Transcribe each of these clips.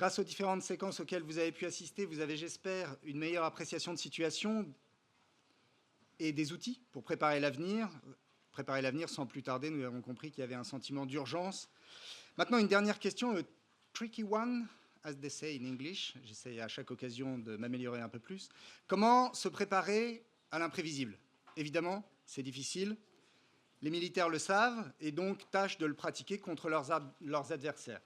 Grâce aux différentes séquences auxquelles vous avez pu assister, vous avez, j'espère, une meilleure appréciation de situation et des outils pour préparer l'avenir. Préparer l'avenir sans plus tarder, nous avons compris qu'il y avait un sentiment d'urgence. Maintenant, une dernière question, a tricky one, as they say in English. J'essaie à chaque occasion de m'améliorer un peu plus. Comment se préparer à l'imprévisible? Évidemment, c'est difficile. Les militaires le savent et donc tâchent de le pratiquer contre leurs adversaires.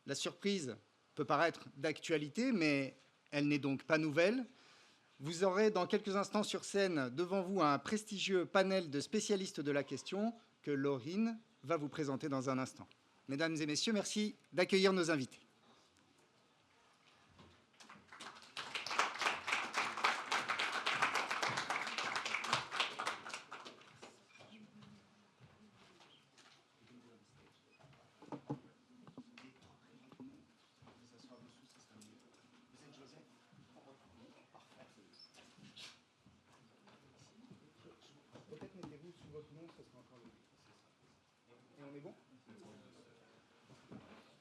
La surprise peut paraître d'actualité, mais elle n'est donc pas nouvelle. Vous aurez dans quelques instants sur scène devant vous un prestigieux panel de spécialistes de la question que Laurine va vous présenter dans un instant. Mesdames et messieurs, merci d'accueillir nos invités. Et on est bon?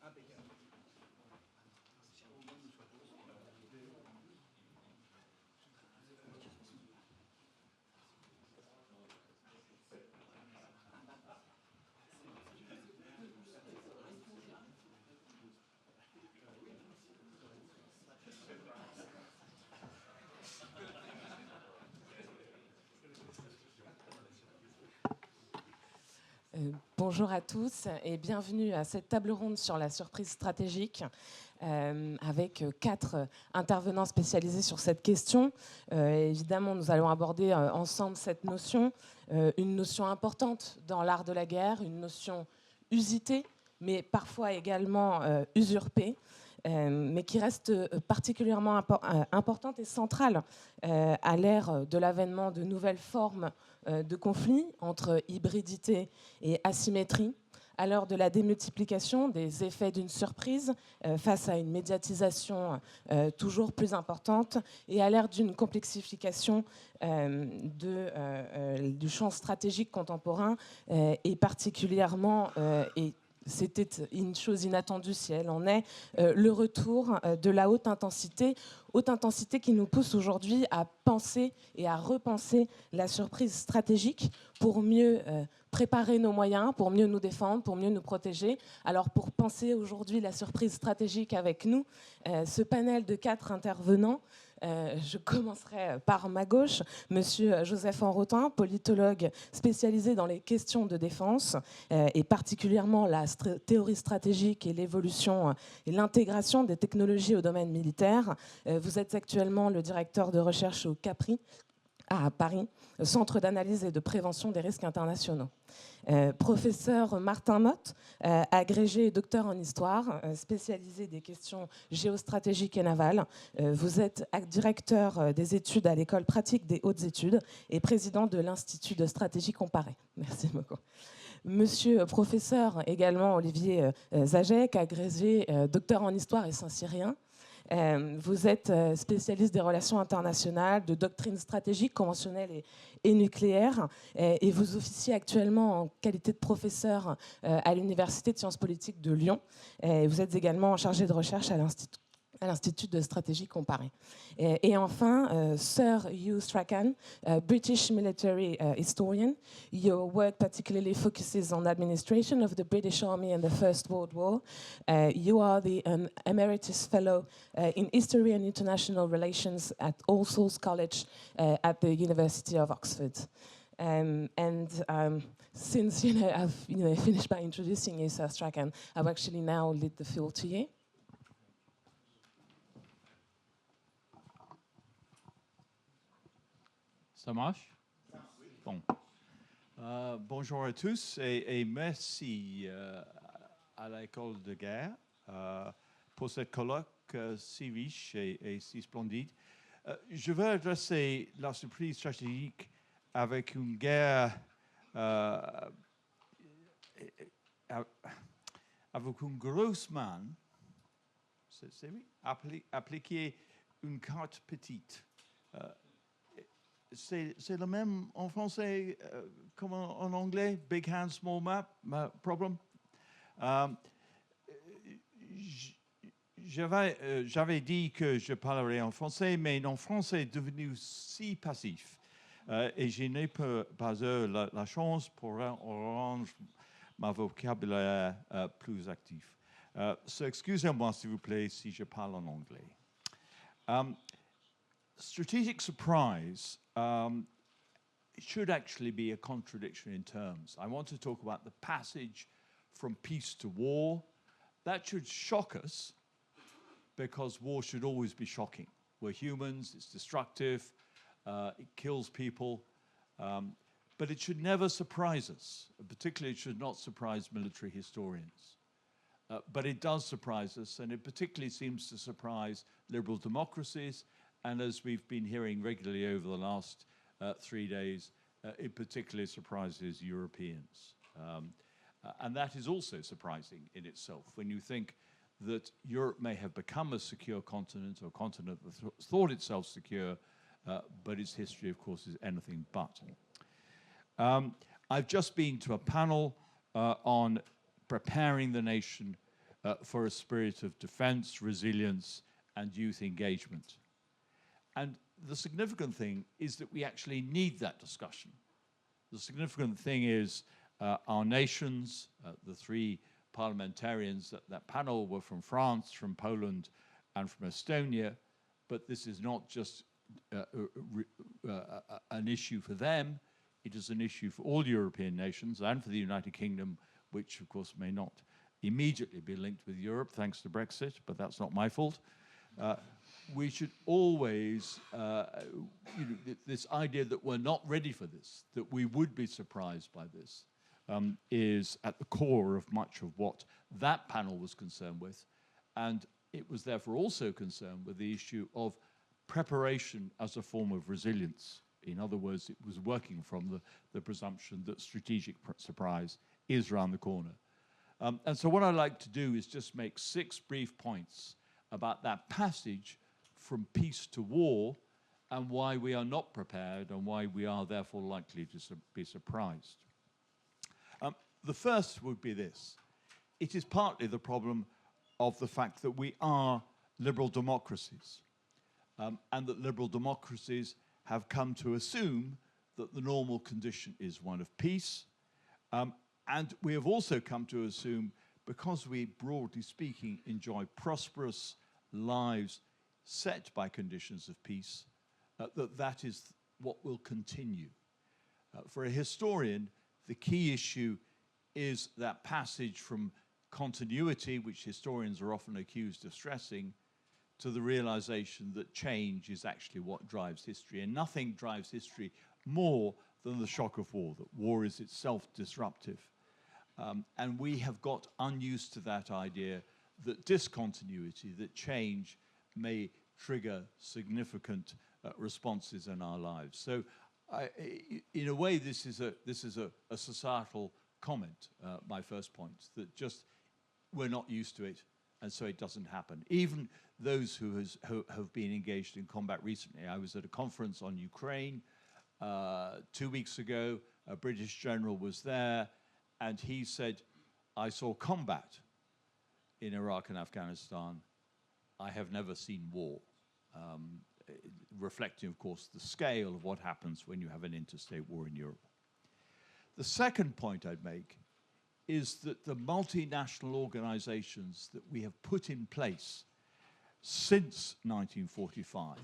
Impeccable. Bonjour à tous et bienvenue à cette table ronde sur la surprise stratégique avec 4 intervenants spécialisés sur cette question. Évidemment, nous allons aborder ensemble cette notion, une notion importante dans l'art de la guerre, une notion usitée, mais parfois également usurpée. Mais qui reste particulièrement importante et centrale à l'ère de l'avènement de nouvelles formes de conflits entre hybridité et asymétrie, à l'heure de la démultiplication des effets d'une surprise face à une médiatisation toujours plus importante et à l'ère d'une complexification du champ stratégique contemporain et particulièrement et c'était une chose inattendue si elle en est, le retour de la haute intensité qui nous pousse aujourd'hui à penser et à repenser la surprise stratégique pour mieux préparer nos moyens, pour mieux nous défendre, pour mieux nous protéger. Alors pour penser aujourd'hui la surprise stratégique avec nous, ce panel de 4 intervenants, je commencerai par ma gauche, Monsieur Joseph Enrotin, politologue spécialisé dans les questions de défense et particulièrement la théorie stratégique et l'évolution et l'intégration des technologies au domaine militaire. Vous êtes actuellement le directeur de recherche au CAPRI, à Paris, Centre d'analyse et de prévention des risques internationaux. Professeur Martin Motte, agrégé et docteur en histoire, spécialisé des questions géostratégiques et navales. Vous êtes directeur des études à l'école pratique des hautes études et président de l'Institut de stratégie comparée. Merci beaucoup. Monsieur professeur également Olivier Zajek, agrégé docteur en histoire et saint-cyrien. Vous êtes spécialiste des relations internationales, de doctrine stratégique, conventionnelle et nucléaire, et vous officiez actuellement en qualité de professeur à l'Université de sciences politiques de Lyon. Vous êtes également chargé de recherche à l'Institut de stratégie comparée. Et enfin, Sir Hugh Strachan, British military historian. Your work particularly focuses on administration of the British Army in the First World War. You are the Emeritus Fellow in History and International Relations at All Souls College at the University of Oxford. Since I've finished by introducing you, Sir Strachan, I will actually now lead the floor to you. Ça marche? Bon. Bonjour à tous et merci à l'école de guerre pour ce colloque si riche et si splendide. Je veux adresser la surprise stratégique avec une guerre avec une grosse main, c'est oui, appliquer une carte petite. C'est le même en français comme en anglais, big hand, small map, problem. J'avais dit que je parlerais en français, mais mon français est devenu si passif et je n'ai pas eu la chance pour rendre mon vocabulaire plus actif. So excusez-moi, s'il vous plaît, si je parle en anglais. Strategic surprise it should actually be a contradiction in terms. I want to talk about the passage from peace to war. That should shock us, because war should always be shocking. We're humans, it's destructive, it kills people, but it should never surprise us. Particularly, it should not surprise military historians. But it does surprise us, and it particularly seems to surprise liberal democracies, and as we've been hearing regularly over the last 3 days, it particularly surprises Europeans. And that is also surprising in itself, when you think that Europe may have become a secure continent, or a continent that thought itself secure, but its history, of course, is anything but. I've just been to a panel on preparing the nation for a spirit of defense, resilience, and youth engagement. And the significant thing is that we actually need that discussion. The significant thing is our nations, the 3 parliamentarians at that panel were from France, from Poland, and from Estonia, but this is not just an issue for them, it is an issue for all European nations and for the United Kingdom, which of course may not immediately be linked with Europe thanks to Brexit, but that's not my fault. We should always, this idea that we're not ready for this, that we would be surprised by this, is at the core of much of what that panel was concerned with. And it was therefore also concerned with the issue of preparation as a form of resilience. In other words, it was working from the presumption that strategic surprise is around the corner. And so what I'd like to do is just make 6 brief points about that passage from peace to war, and why we are not prepared, and why we are therefore likely to be surprised. The first would be this. It is partly the problem of the fact that we are liberal democracies, and that liberal democracies have come to assume that the normal condition is one of peace, and we have also come to assume, because we, broadly speaking, enjoy prosperous lives set by conditions of peace, that is what will continue. For a historian, the key issue is that passage from continuity, which historians are often accused of stressing, to the realization that change is actually what drives history. And nothing drives history more than the shock of war, that war is itself disruptive. And we have got unused to that idea that discontinuity, that change may trigger significant responses in our lives. So in a way, this is a societal comment, my first point, that just we're not used to it, and so it doesn't happen. Even those who have been engaged in combat recently. I was at a conference on Ukraine 2 weeks ago. A British general was there, and he said, I saw combat in Iraq and Afghanistan. I have never seen war. Reflecting, of course, the scale of what happens when you have an interstate war in Europe. The second point I'd make is that the multinational organizations that we have put in place since 1945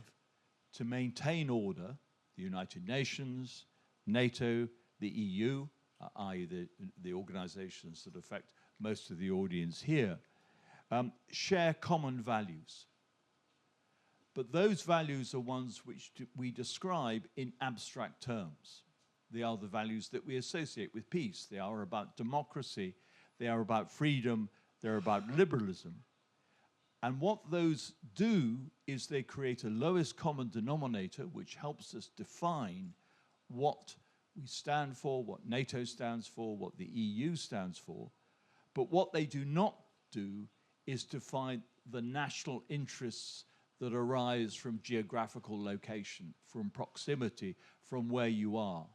to maintain order, the United Nations, NATO, the EU, i.e. the organizations that affect most of the audience here, share common values. But those values are ones which we describe in abstract terms. They are the values that we associate with peace. They are about democracy. They are about freedom. They're about liberalism. And what those do is they create a lowest common denominator, which helps us define what we stand for, what NATO stands for, what the EU stands for. But what they do not do is define the national interests that arise from geographical location, from proximity, from where you are.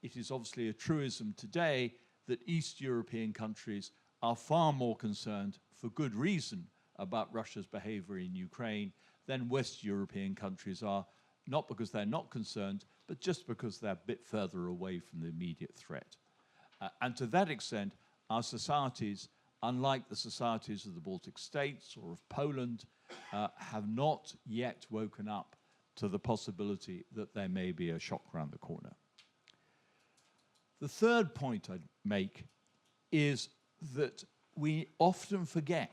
It is obviously a truism today that East European countries are far more concerned, for good reason, about Russia's behavior in Ukraine than West European countries are, not because they're not concerned, but just because they're a bit further away from the immediate threat. And to that extent, our societies, unlike the societies of the Baltic states or of Poland, have not yet woken up to the possibility that there may be a shock around the corner. The third point I'd make is that we often forget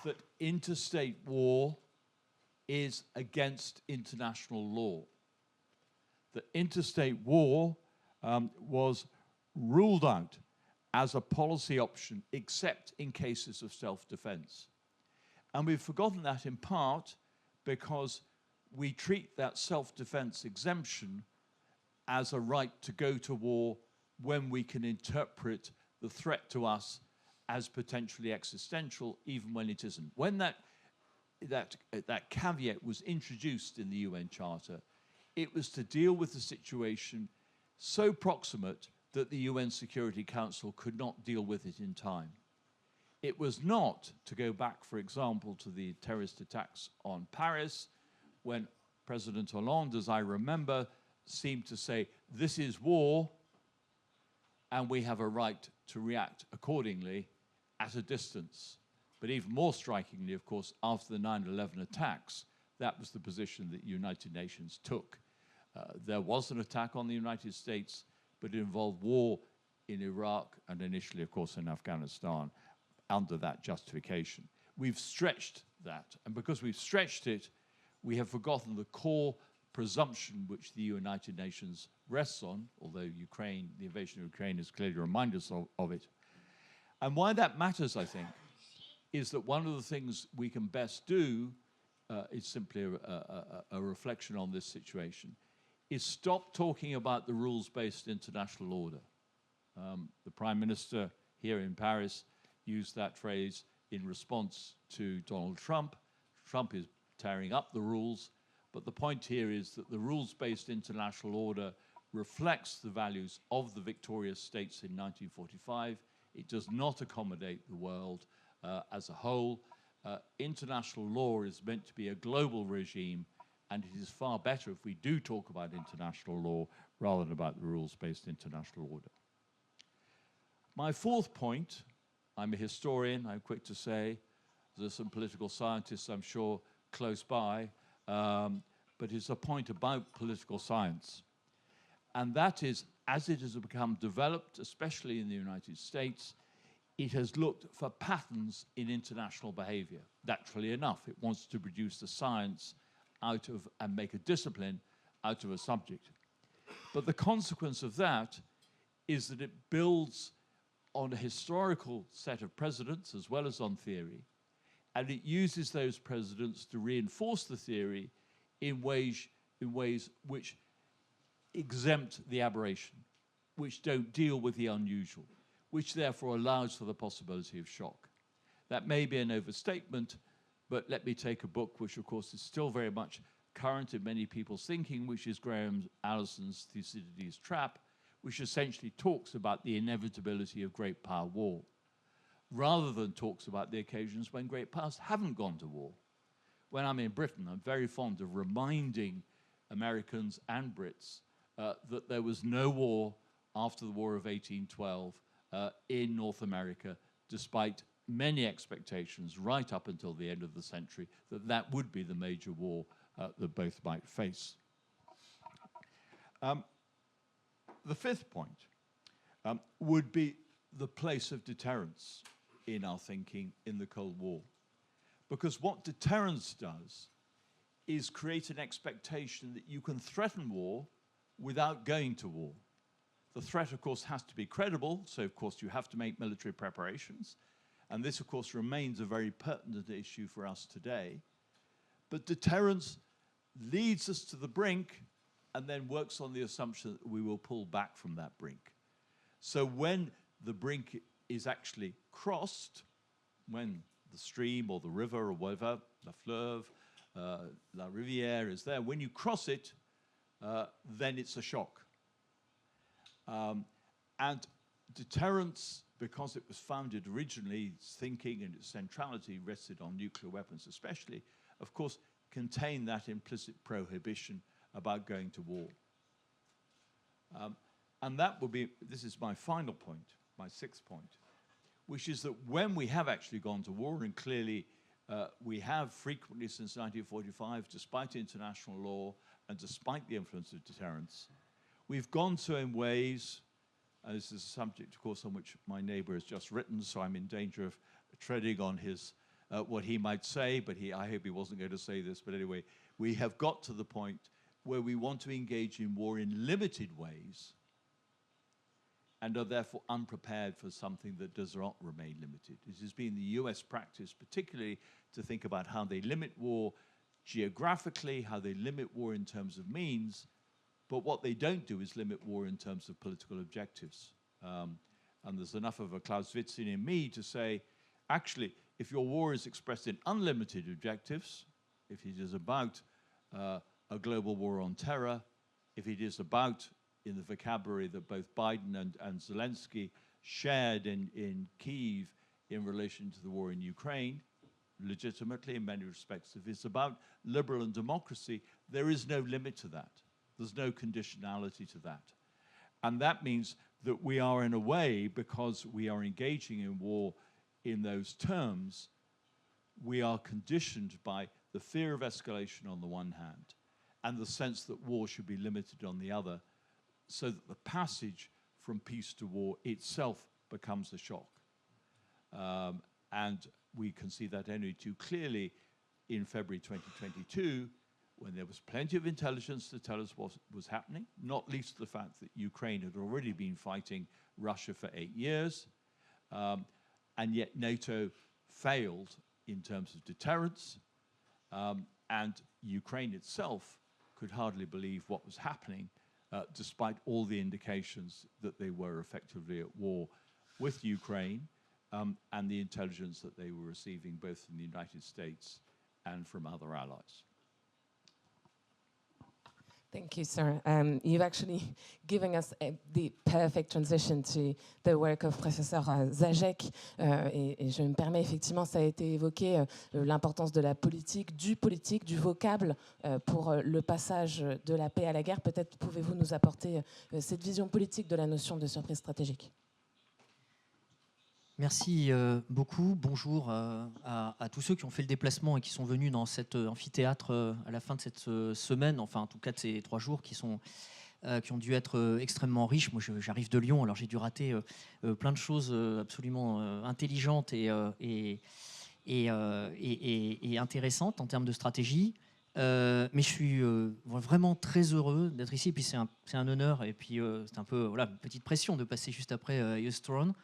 that interstate war is against international law. That interstate war was ruled out as a policy option except in cases of self-defense. And we've forgotten that in part because we treat that self-defense exemption as a right to go to war when we can interpret the threat to us as potentially existential, even when it isn't. When that caveat was introduced in the UN Charter, it was to deal with the situation so proximate that the UN Security Council could not deal with it in time. It was not to go back, for example, to the terrorist attacks on Paris, when President Hollande, as I remember, seemed to say, this is war, and we have a right to react accordingly at a distance. But even more strikingly, of course, after the 9/11 attacks, that was the position that the United Nations took. There was an attack on the United States, but it involved war in Iraq and initially, of course, in Afghanistan under that justification. We've stretched that, and because we've stretched it, we have forgotten the core presumption which the United Nations rests on, although Ukraine, the invasion of Ukraine has clearly reminded us of it. And why that matters, I think, is that one of the things we can best do is simply a reflection on this situation, is stop talking about the rules-based international order. The Prime Minister here in Paris used that phrase in response to Donald Trump. Trump is tearing up the rules, but the point here is that the rules-based international order reflects the values of the victorious states in 1945. It does not accommodate the world as a whole. International law is meant to be a global regime, and it is far better if we do talk about international law rather than about the rules-based international order. My fourth point, I'm a historian, I'm quick to say, there's some political scientists, I'm sure, close by, but it's a point about political science. And that is, as it has become developed, especially in the United States, it has looked for patterns in international behavior. Naturally enough, it wants to produce the science out of, and make a discipline out of a subject. But the consequence of that is that it builds on a historical set of precedents as well as on theory, and it uses those precedents to reinforce the theory in ways which exempt the aberration, which don't deal with the unusual, which therefore allows for the possibility of shock. That may be an overstatement, but let me take a book which, of course, is still very much current in many people's thinking, which is Graham Allison's Thucydides' Trap, which essentially talks about the inevitability of great power war, rather than talks about the occasions when great powers haven't gone to war. When I'm in Britain, I'm very fond of reminding Americans and Brits that there was no war after the War of 1812 in North America, despite many expectations right up until the end of the century that that would be the major war that both might face. The fifth point would be the place of deterrence in our thinking in the Cold War. Because what deterrence does is create an expectation that you can threaten war without going to war. The threat, of course, has to be credible, so of course you have to make military preparations. And this, of course, remains a very pertinent issue for us today. But deterrence leads us to the brink and then works on the assumption that we will pull back from that brink. So when the brink is actually crossed, when the stream or the river or whatever, la fleuve, la rivière is there, when you cross it, then it's a shock. And deterrence, because it was founded originally, its thinking and its centrality rested on nuclear weapons especially, of course, contained that implicit prohibition about going to war. And that will be, this is my final point, my sixth point, which is that when we have actually gone to war, and clearly we have frequently since 1945, despite international law and despite the influence of deterrence, we've gone so in ways, and this is a subject, of course, on which my neighbor has just written, so I'm in danger of treading on his, what he might say, but I hope he wasn't going to say this, but anyway, we have got to the point where we want to engage in war in limited ways and are therefore unprepared for something that does not remain limited. It has been the US practice, particularly to think about how they limit war geographically, how they limit war in terms of means, but what they don't do is limit war in terms of political objectives. And there's enough of a Clausewitzian in me to say, actually, if your war is expressed in unlimited objectives, if it is about a global war on terror, if it is about, in the vocabulary that both Biden and Zelensky shared in Kyiv in relation to the war in Ukraine, legitimately in many respects, if it's about liberal and democracy, there is no limit to that. There's no conditionality to that. And that means that we are, in a way, because we are engaging in war in those terms, we are conditioned by the fear of escalation on the one hand and the sense that war should be limited on the other, so that the passage from peace to war itself becomes a shock. And we can see that only too clearly in February 2022, when there was plenty of intelligence to tell us what was happening, not least the fact that Ukraine had already been fighting Russia for 8 years, and yet NATO failed in terms of deterrence, and Ukraine itself could hardly believe what was happening, despite all the indications that they were effectively at war with Ukraine, and the intelligence that they were receiving both from the United States and from other allies. Thank you, sir. You've actually given us the perfect transition to the work of Professor Zajac. Et je me permets, effectivement, ça a été évoqué, l'importance de la politique, du vocable pour le passage de la paix à la guerre. Peut-être pouvez-vous nous apporter cette vision politique de la notion de surprise stratégique. Merci beaucoup. Bonjour à tous ceux qui ont fait le déplacement et qui sont venus dans cet amphithéâtre à la fin de cette semaine, enfin en tout cas de ces 3 jours qui ont dû être extrêmement riches. Moi j'arrive de Lyon, alors j'ai dû rater plein de choses absolument intelligentes et intéressantes en termes de stratégie. Mais je suis vraiment très heureux d'être ici. Et puis c'est un honneur et puis c'est un peu voilà, une petite pression de passer juste après Euston.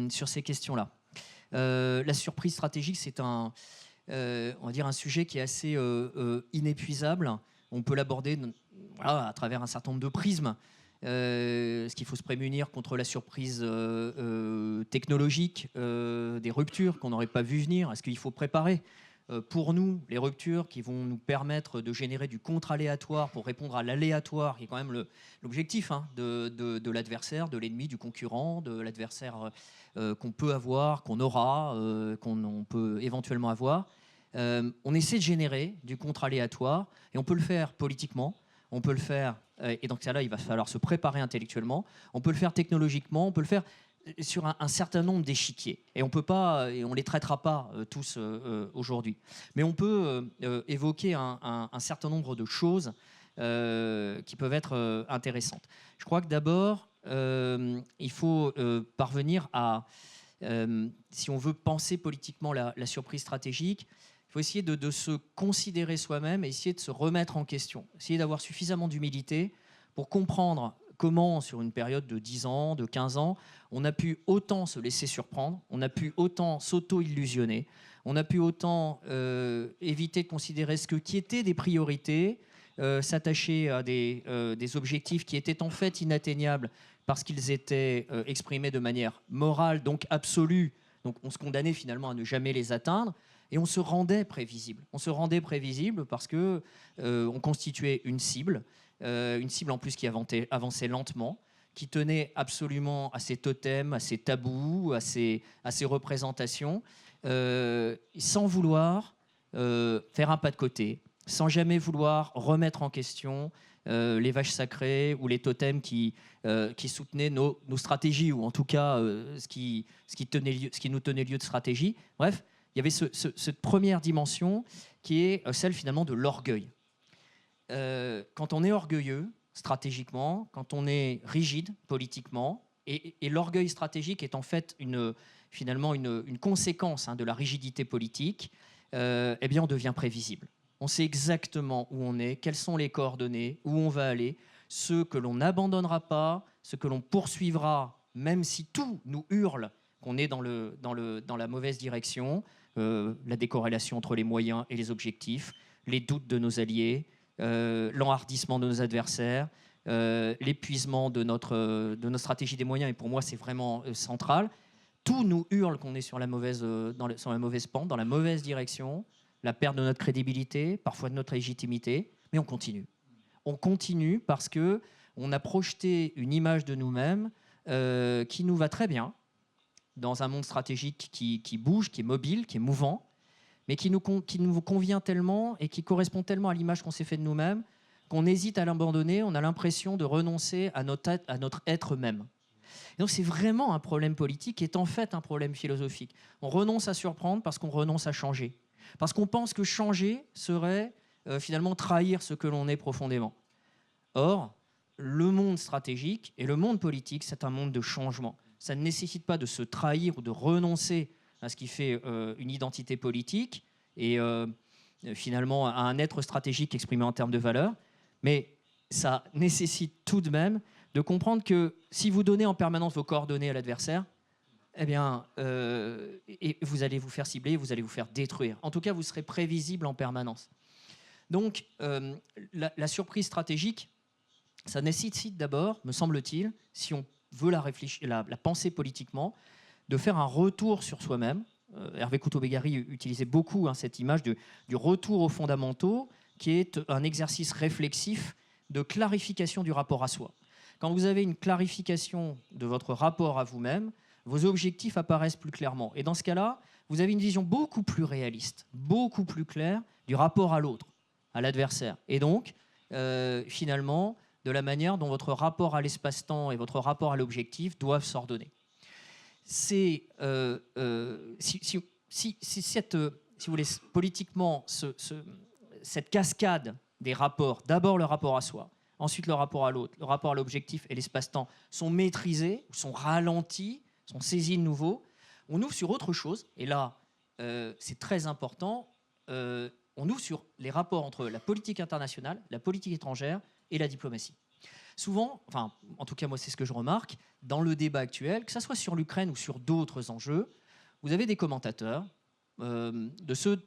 Sur ces questions-là. La surprise stratégique, c'est on va dire un sujet qui est assez inépuisable. On peut l'aborder voilà, à travers un certain nombre de prismes. Est-ce qu'il faut se prémunir contre la surprise technologique, des ruptures qu'on n'aurait pas vu venir? Est-ce qu'il faut préparer pour nous les ruptures qui vont nous permettre de générer du contre-aléatoire pour répondre à l'aléatoire, qui est quand même l'objectif de l'adversaire, de l'ennemi, du concurrent, de l'adversaire qu'on peut avoir, qu'on aura, qu'on peut éventuellement avoir. On essaie de générer du contre-aléatoire et on peut le faire politiquement, on peut le faire, et dans ce cas-là, il va falloir se préparer intellectuellement, on peut le faire technologiquement, on peut le faire sur un certain nombre d'échiquiers. Et on peut pas, et on les traitera pas tous aujourd'hui. Mais on peut évoquer un certain nombre de choses qui peuvent être intéressantes. Je crois que d'abord, il faut parvenir à, si on veut penser politiquement la surprise stratégique, il faut essayer de se considérer soi-même et essayer de se remettre en question. Essayer d'avoir suffisamment d'humilité pour comprendre comment, sur une période de 10 ans, de 15 ans, on a pu autant se laisser surprendre, on a pu autant s'auto-illusionner, on a pu autant éviter de considérer ce qui était des priorités, s'attacher à des objectifs qui étaient en fait inatteignables parce qu'ils étaient exprimés de manière morale, donc absolue. Donc on se condamnait finalement à ne jamais les atteindre. Et on se rendait prévisible. On se rendait prévisible parce qu'on constituait une cible en plus qui avançait lentement, qui tenait absolument à ses totems, à ses tabous, à ses représentations, sans vouloir faire un pas de côté, sans jamais vouloir remettre en question les vaches sacrées ou les totems qui soutenaient nos stratégies, ou en tout cas ce qui nous tenait lieu de stratégie. Bref, il y avait cette première dimension qui est celle finalement de l'orgueil. Quand on est orgueilleux stratégiquement, quand on est rigide politiquement, et l'orgueil stratégique est en fait finalement une conséquence de la rigidité politique, eh bien on devient prévisible. On sait exactement où on est, quelles sont les coordonnées, où on va aller, ce que l'on n'abandonnera pas, ce que l'on poursuivra, même si tout nous hurle qu'on est dans la mauvaise direction, la décorrélation entre les moyens et les objectifs, les doutes de nos alliés, l'enhardissement de nos adversaires, l'épuisement de notre stratégie des moyens, et pour moi c'est vraiment central. Tout nous hurle qu'on est sur la mauvaise pente, dans la mauvaise direction, la perte de notre crédibilité, parfois de notre légitimité, mais on continue. On continue parce qu'on a projeté une image de nous-mêmes qui nous va très bien, dans un monde stratégique qui bouge, qui est mobile, qui est mouvant, mais qui nous convient tellement et qui correspond tellement à l'image qu'on s'est fait de nous-mêmes qu'on hésite à l'abandonner, on a l'impression de renoncer à notre être même. Et donc c'est vraiment un problème politique qui est en fait un problème philosophique. On renonce à surprendre parce qu'on renonce à changer. Parce qu'on pense que changer serait finalement trahir ce que l'on est profondément. Or, le monde stratégique et le monde politique, c'est un monde de changement. Ça ne nécessite pas de se trahir ou de renoncer à ce qui fait une identité politique et finalement à un être stratégique exprimé en termes de valeurs, mais ça nécessite tout de même de comprendre que si vous donnez en permanence vos coordonnées à l'adversaire, eh bien, vous allez vous faire cibler, vous allez vous faire détruire. En tout cas, vous serez prévisible en permanence. Donc, la surprise stratégique, ça nécessite d'abord, me semble-t-il, si on veut la penser politiquement, de faire un retour sur soi-même. Hervé Couto-Begary utilisait beaucoup cette image du retour aux fondamentaux, qui est un exercice réflexif de clarification du rapport à soi. Quand vous avez une clarification de votre rapport à vous-même, vos objectifs apparaissent plus clairement. Et dans ce cas-là, vous avez une vision beaucoup plus réaliste, beaucoup plus claire du rapport à l'autre, à l'adversaire. Et donc, finalement, de la manière dont votre rapport à l'espace-temps et votre rapport à l'objectif doivent s'ordonner. C'est si vous voulez, politiquement, cette cascade des rapports, d'abord le rapport à soi, ensuite le rapport à l'autre, le rapport à l'objectif et l'espace-temps sont maîtrisés, sont ralentis, sont saisis de nouveau, on ouvre sur autre chose, et là, c'est très important, on ouvre sur les rapports entre la politique internationale, la politique étrangère et la diplomatie. Souvent, enfin, en tout cas moi c'est ce que je remarque, dans le débat actuel, que ce soit sur l'Ukraine ou sur d'autres enjeux, vous avez des commentateurs, de ceux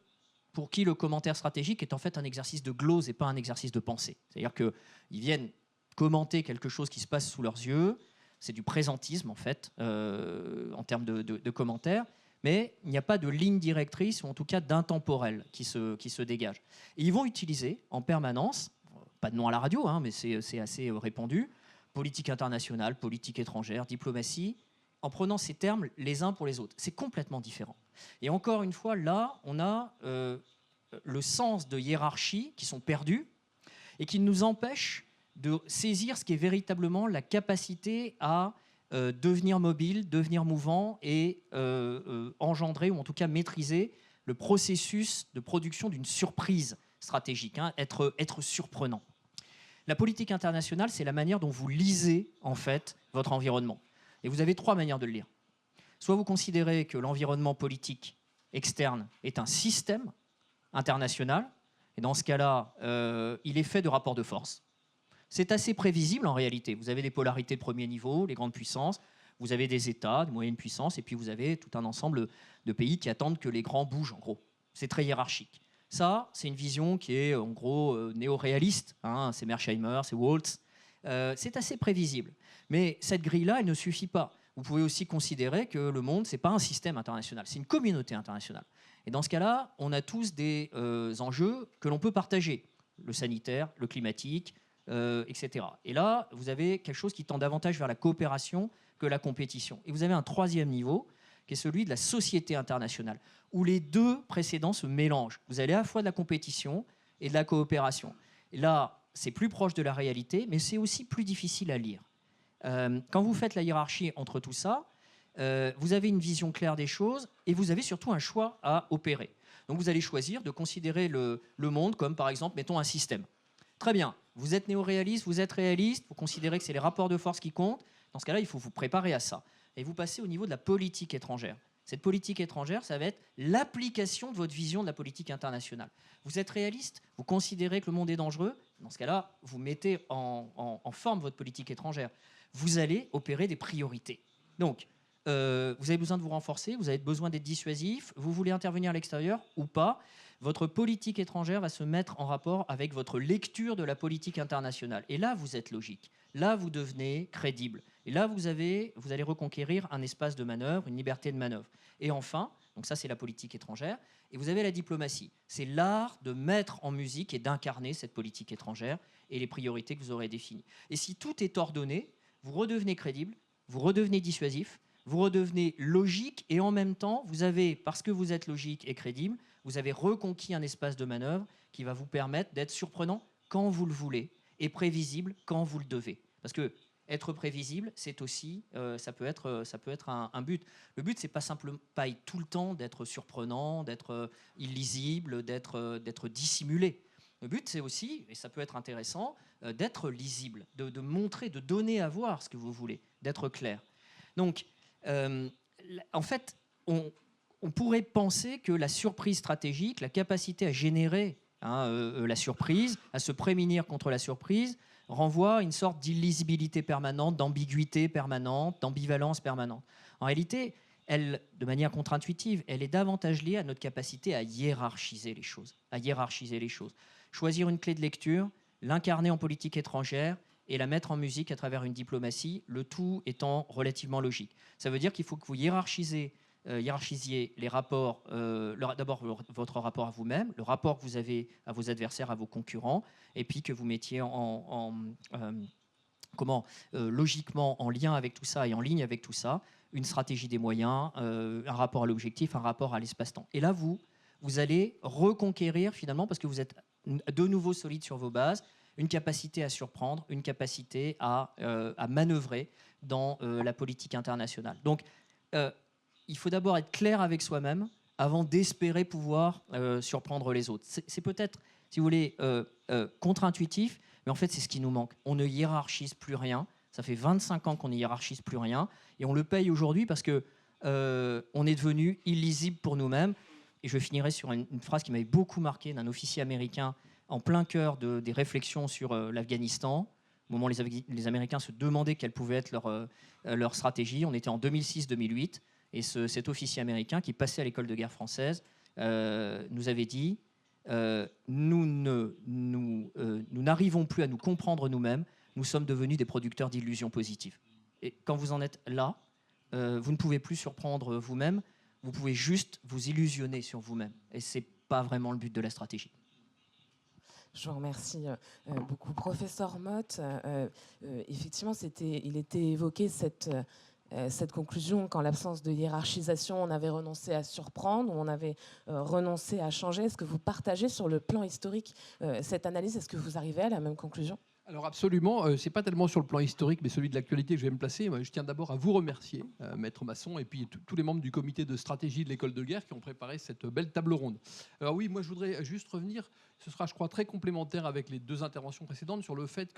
pour qui le commentaire stratégique est en fait un exercice de glose et pas un exercice de pensée. C'est-à-dire qu'ils viennent commenter quelque chose qui se passe sous leurs yeux, c'est du présentisme en fait, en termes de commentaires, mais il n'y a pas de ligne directrice, ou en tout cas d'intemporel qui se dégage. Et ils vont utiliser en permanence, pas de nom à la radio, mais c'est assez répandu, politique internationale, politique étrangère, diplomatie, en prenant ces termes les uns pour les autres. C'est complètement différent. Et encore une fois, là, on a le sens de hiérarchie qui sont perdus et qui nous empêchent de saisir ce qui est véritablement la capacité à devenir mobile, devenir mouvant et engendrer, ou en tout cas maîtriser, le processus de production d'une surprise stratégique, être surprenant. La politique internationale, c'est la manière dont vous lisez en fait votre environnement. Et vous avez trois manières de le lire. Soit vous considérez que l'environnement politique externe est un système international, et dans ce cas-là, il est fait de rapports de force. C'est assez prévisible en réalité. Vous avez des polarités de premier niveau, les grandes puissances, vous avez des États, des moyennes puissances, et puis vous avez tout un ensemble de pays qui attendent que les grands bougent, en gros. C'est très hiérarchique. Ça, c'est une vision qui est en gros néo-réaliste. C'est Mearsheimer, c'est Waltz. C'est assez prévisible. Mais cette grille-là, elle ne suffit pas. Vous pouvez aussi considérer que le monde, ce n'est pas un système international, c'est une communauté internationale. Et dans ce cas-là, on a tous des enjeux que l'on peut partager. Le sanitaire, le climatique, etc. Et là, vous avez quelque chose qui tend davantage vers la coopération que la compétition. Et vous avez un troisième niveau, qui est celui de la société internationale, où les deux précédents se mélangent. Vous avez à la fois de la compétition et de la coopération. Et là, c'est plus proche de la réalité, mais c'est aussi plus difficile à lire. Quand vous faites la hiérarchie entre tout ça, vous avez une vision claire des choses et vous avez surtout un choix à opérer. Donc vous allez choisir de considérer le monde comme, par exemple, mettons un système. Très bien, vous êtes néo-réaliste, vous êtes réaliste, vous considérez que c'est les rapports de force qui comptent. Dans ce cas-là, il faut vous préparer à ça. Et vous passez au niveau de la politique étrangère. Cette politique étrangère, ça va être l'application de votre vision de la politique internationale. Vous êtes réaliste, vous considérez que le monde est dangereux. Dans ce cas-là, vous mettez en forme votre politique étrangère. Vous allez opérer des priorités. Donc, vous avez besoin de vous renforcer, vous avez besoin d'être dissuasif, vous voulez intervenir à l'extérieur ou pas. Votre politique étrangère va se mettre en rapport avec votre lecture de la politique internationale. Et là, vous êtes logique. Là, vous devenez crédible. Et là, vous allez reconquérir un espace de manœuvre, une liberté de manœuvre. Et enfin, donc ça, c'est la politique étrangère. Et vous avez la diplomatie. C'est l'art de mettre en musique et d'incarner cette politique étrangère et les priorités que vous aurez définies. Et si tout est ordonné, vous redevenez crédible, vous redevenez dissuasif, vous redevenez logique et en même temps, vous avez, parce que vous êtes logique et crédible, vous avez reconquis un espace de manœuvre qui va vous permettre d'être surprenant quand vous le voulez et prévisible quand vous le devez. Parce que être prévisible, c'est aussi, ça peut être un but. Le but, c'est pas simplement pas tout le temps d'être surprenant, d'être illisible, d'être dissimulé. Le but, c'est aussi, et ça peut être intéressant, d'être lisible, de montrer, de donner à voir ce que vous voulez, d'être clair. Donc, en fait, on pourrait penser que la surprise stratégique, la capacité à générer la surprise, à se prémunir contre la surprise, renvoie à une sorte d'illisibilité permanente, d'ambiguïté permanente, d'ambivalence permanente. En réalité, elle, de manière contre-intuitive, elle est davantage liée à notre capacité à hiérarchiser les choses. Choisir une clé de lecture, l'incarner en politique étrangère et la mettre en musique à travers une diplomatie, le tout étant relativement logique. Ça veut dire qu'il faut que vous hiérarchisiez les rapports, d'abord votre rapport à vous-même, le rapport que vous avez à vos adversaires, à vos concurrents, et puis que vous mettiez logiquement en lien avec tout ça et en ligne avec tout ça, une stratégie des moyens, un rapport à l'objectif, un rapport à l'espace-temps. Et là, vous allez reconquérir finalement, parce que vous êtes de nouveau solide sur vos bases, une capacité à surprendre, une capacité à manœuvrer dans la politique internationale. Donc, il faut d'abord être clair avec soi-même avant d'espérer pouvoir surprendre les autres. C'est peut-être, si vous voulez, contre-intuitif, mais en fait, c'est ce qui nous manque. On ne hiérarchise plus rien. Ça fait 25 ans qu'on ne hiérarchise plus rien. Et on le paye aujourd'hui parce qu'on est devenu illisible pour nous-mêmes. Et je finirai sur une phrase qui m'avait beaucoup marqué d'un officier américain en plein cœur des réflexions sur l'Afghanistan. Au moment où les Américains se demandaient quelle pouvait être leur stratégie, on était en 2006-2008. Et cet officier américain qui passait à l'école de guerre française nous avait dit nous n'arrivons plus à nous comprendre nous-mêmes, nous sommes devenus des producteurs d'illusions positives. Et quand vous en êtes là, vous ne pouvez plus surprendre vous-même, vous pouvez juste vous illusionner sur vous-même. Et ce n'est pas vraiment le but de la stratégie. Je vous remercie beaucoup. Professeur Motte, effectivement, il était évoqué cette conclusion qu'en l'absence de hiérarchisation, on avait renoncé à surprendre, on avait renoncé à changer. Est-ce que vous partagez sur le plan historique cette analyse? Est-ce que vous arrivez à la même conclusion? Alors absolument, c'est pas tellement sur le plan historique, mais celui de l'actualité que je vais me placer. Moi, je tiens d'abord à vous remercier, Maître Masson, et puis tous les membres du comité de stratégie de l'école de guerre qui ont préparé cette belle table ronde. Alors oui, moi je voudrais juste revenir, ce sera je crois très complémentaire avec les deux interventions précédentes, sur le fait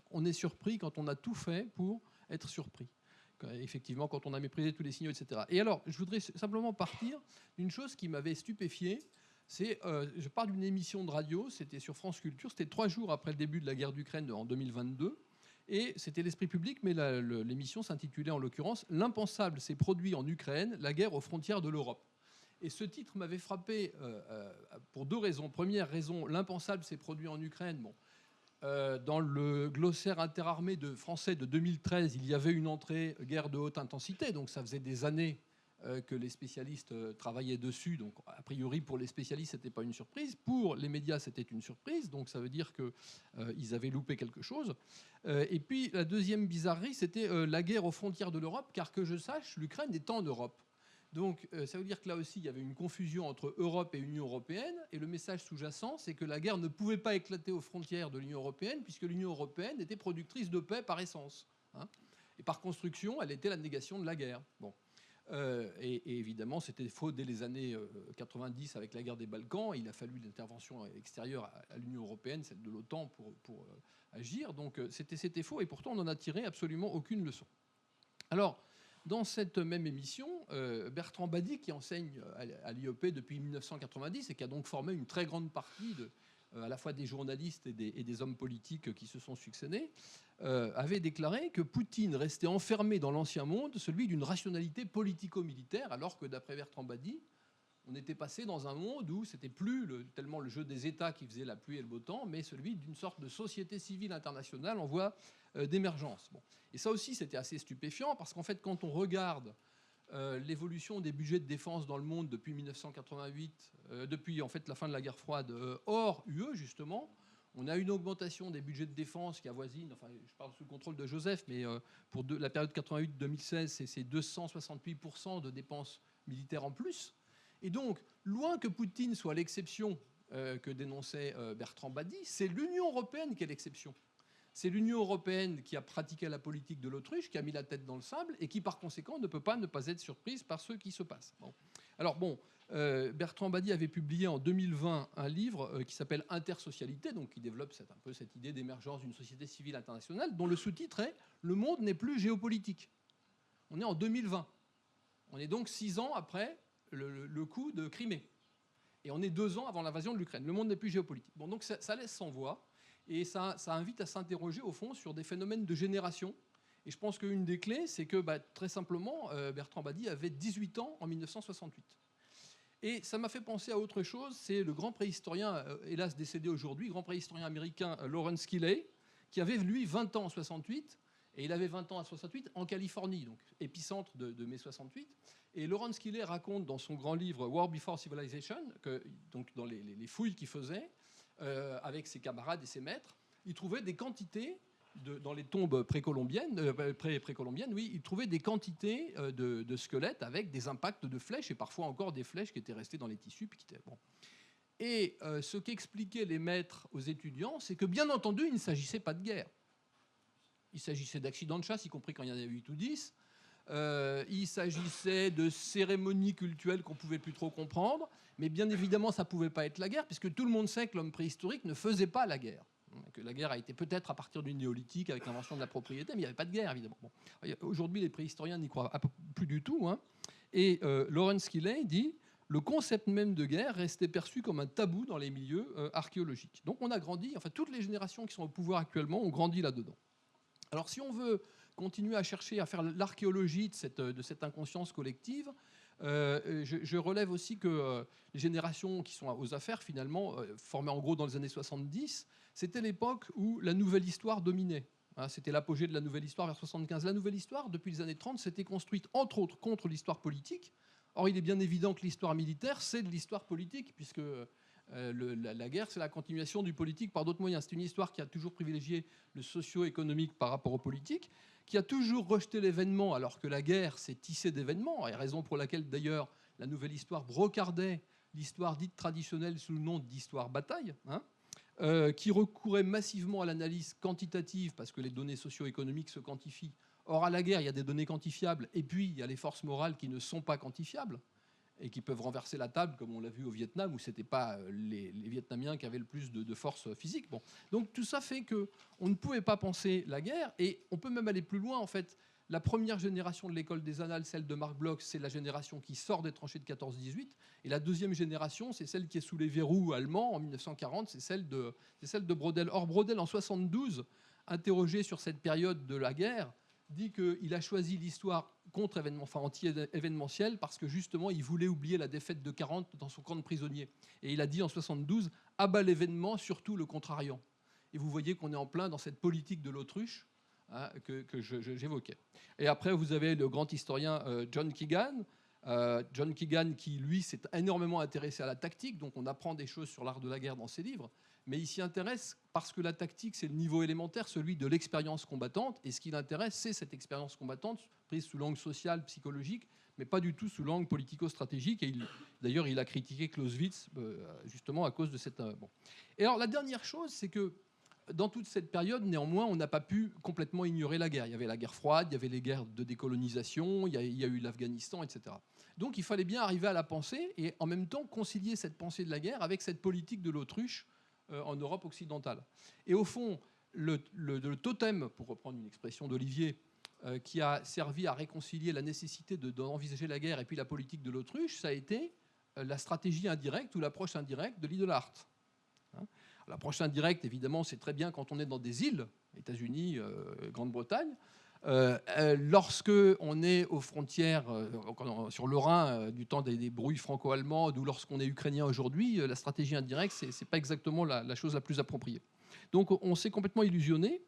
qu'on est surpris quand on a tout fait pour être surpris. Effectivement, quand on a méprisé tous les signaux, etc. Et alors, je voudrais simplement partir d'une chose qui m'avait stupéfié. Je parle d'une émission de radio, c'était sur France Culture, c'était 3 jours après le début de la guerre d'Ukraine en 2022, et c'était l'Esprit public, mais l'émission s'intitulait en l'occurrence « L'impensable s'est produit en Ukraine, la guerre aux frontières de l'Europe ». Et ce titre m'avait frappé pour 2 raisons. Première raison, l'impensable s'est produit en Ukraine. Bon, dans le glossaire interarmé français de 2013, il y avait une entrée guerre de haute intensité, donc ça faisait des années que les spécialistes travaillaient dessus. Donc, a priori, pour les spécialistes, ce n'était pas une surprise. Pour les médias, c'était une surprise. Donc, ça veut dire qu'ils avaient loupé quelque chose. Et puis, la deuxième bizarrerie, c'était la guerre aux frontières de l'Europe, car que je sache, l'Ukraine est en Europe. Donc, ça veut dire que là aussi, il y avait une confusion entre Europe et Union européenne. Et le message sous-jacent, c'est que la guerre ne pouvait pas éclater aux frontières de l'Union européenne, puisque l'Union européenne était productrice de paix par essence. Hein. Et par construction, elle était la négation de la guerre. Bon. Et évidemment, c'était faux dès les années 90 avec la guerre des Balkans. Il a fallu l'intervention extérieure à l'Union européenne, celle de l'OTAN, pour agir. Donc, c'était faux. Et pourtant, on n'en a tiré absolument aucune leçon. Alors, dans cette même émission, Bertrand Bady, qui enseigne à l'IEP depuis 1990 et qui a donc formé une très grande partie à la fois des journalistes et des hommes politiques qui se sont succédés, avait déclaré que Poutine restait enfermé dans l'ancien monde, celui d'une rationalité politico-militaire, alors que d'après Bertrand Bady, on était passé dans un monde où c'était plus tellement le jeu des États qui faisait la pluie et le beau temps, mais celui d'une sorte de société civile internationale en voie d'émergence. Bon. Et ça aussi, c'était assez stupéfiant, parce qu'en fait, quand on regarde l'évolution des budgets de défense dans le monde depuis 1988, depuis en fait la fin de la guerre froide, hors UE justement, on a une augmentation des budgets de défense qui avoisine, enfin je parle sous le contrôle de Joseph, mais pour la période 88-2016, c'est 268% de dépenses militaires en plus. Et donc, loin que Poutine soit l'exception que dénonçait Bertrand Bady, c'est l'Union européenne qui est l'exception. C'est l'Union européenne qui a pratiqué la politique de l'autruche, qui a mis la tête dans le sable et qui, par conséquent, ne peut pas ne pas être surprise par ce qui se passe. Bon. Alors, Bertrand Bady avait publié en 2020 un livre qui s'appelle Intersocialité, donc qui développe un peu cette idée d'émergence d'une société civile internationale, dont le sous-titre est « Le monde n'est plus géopolitique ». On est en 2020. On est donc 6 ans après le coup de Crimée. Et on est 2 ans avant l'invasion de l'Ukraine. Le monde n'est plus géopolitique. Bon, donc ça laisse sans voix. Et ça invite à s'interroger, au fond, sur des phénomènes de génération. Et je pense qu'une des clés, c'est que, très simplement, Bertrand Bady avait 18 ans en 1968. Et ça m'a fait penser à autre chose. C'est le grand préhistorien, hélas décédé aujourd'hui, grand préhistorien américain Lawrence Keeley, qui avait, lui, 20 ans en 68. Et il avait 20 ans à 68 en Californie, donc épicentre de mai 68. Et Lawrence Keeley raconte dans son grand livre War Before Civilization, que donc dans les fouilles qu'il faisait, avec ses camarades et ses maîtres, il trouvait des quantités, dans les tombes précolombiennes, oui, il trouvait des quantités de squelettes avec des impacts de flèches, et parfois encore des flèches qui étaient restées dans les tissus. Puis qui étaient, bon. Et ce qu'expliquaient les maîtres aux étudiants, c'est que bien entendu, il ne s'agissait pas de guerre. Il s'agissait d'accidents de chasse, y compris quand il y en avait 8 ou 10. Il s'agissait de cérémonies cultuelles qu'on ne pouvait plus trop comprendre. Mais bien évidemment, ça ne pouvait pas être la guerre, puisque tout le monde sait que l'homme préhistorique ne faisait pas la guerre. Que la guerre a été peut-être à partir du néolithique, avec l'invention de la propriété, mais il n'y avait pas de guerre, évidemment. Bon. Aujourd'hui, les préhistoriens n'y croient plus du tout. Hein. Et Lawrence Keeley dit « Le concept même de guerre restait perçu comme un tabou dans les milieux archéologiques. » Donc on a grandi, enfin toutes les générations qui sont au pouvoir actuellement ont grandi là-dedans. Alors si on veut continuer à chercher à faire l'archéologie de cette inconscience collective, je relève aussi que les générations qui sont aux affaires, finalement, formées en gros dans les années 70, c'était l'époque où la nouvelle histoire dominait. Hein, c'était l'apogée de la nouvelle histoire vers 75. La nouvelle histoire, depuis les années 30, s'était construite, entre autres, contre l'histoire politique. Or, il est bien évident que l'histoire militaire, c'est de l'histoire politique, puisque la guerre, c'est la continuation du politique par d'autres moyens. C'est une histoire qui a toujours privilégié le socio-économique par rapport au politique, qui a toujours rejeté l'événement, alors que la guerre s'est tissée d'événements, et raison pour laquelle, d'ailleurs, la nouvelle histoire brocardait l'histoire dite traditionnelle sous le nom d'histoire bataille, hein, qui recourait massivement à l'analyse quantitative, parce que les données socio-économiques se quantifient. Or, à la guerre, il y a des données quantifiables, et puis il y a les forces morales qui ne sont pas quantifiables, et qui peuvent renverser la table, comme on l'a vu au Vietnam, où ce n'était pas les Vietnamiens qui avaient le plus de force physique. Bon. Donc tout ça fait qu'on ne pouvait pas penser la guerre, et on peut même aller plus loin. En fait, la première génération de l'école des Annales, celle de Marc Bloch, c'est la génération qui sort des tranchées de 14-18, et la deuxième génération, c'est celle qui est sous les verrous allemands en 1940, c'est celle de Brodel. Or, Brodel, en 72, interrogé sur cette période de la guerre, dit qu'il a choisi l'histoire anti-événementielle parce que justement il voulait oublier la défaite de 40 dans son camp de prisonniers. Et il a dit en 72 « à bas l'événement, surtout le contrariant ». Et vous voyez qu'on est en plein dans cette politique de l'autruche, hein, que j'évoquais. Et après, vous avez le grand historien John Keegan, John Keegan, qui lui s'est énormément intéressé à la tactique, donc on apprend des choses sur l'art de la guerre dans ses livres, mais il s'y intéresse parce que la tactique, c'est le niveau élémentaire, celui de l'expérience combattante, et ce qui l'intéresse, c'est cette expérience combattante prise sous l'angle social, psychologique, mais pas du tout sous l'angle politico-stratégique. Et d'ailleurs, il a critiqué Clausewitz justement à cause de cette... bon. Et alors, la dernière chose, c'est que dans toute cette période, néanmoins, on n'a pas pu complètement ignorer la guerre. Il y avait la guerre froide, il y avait les guerres de décolonisation, il y a eu l'Afghanistan, etc. Donc il fallait bien arriver à la penser et en même temps concilier cette pensée de la guerre avec cette politique de l'autruche en Europe occidentale. Et au fond, le totem, pour reprendre une expression d'Olivier, qui a servi à réconcilier la nécessité d'envisager la guerre et puis la politique de l'autruche, ça a été la stratégie indirecte ou l'approche indirecte de Lee de Hart. L'approche indirecte, évidemment, c'est très bien quand on est dans des îles, États-Unis, Grande-Bretagne. Lorsque on est aux frontières sur le Rhin du temps des brouilles franco-allemandes ou lorsqu'on est ukrainien aujourd'hui, la stratégie indirecte, c'est pas exactement la chose la plus appropriée. Donc on s'est complètement illusionné.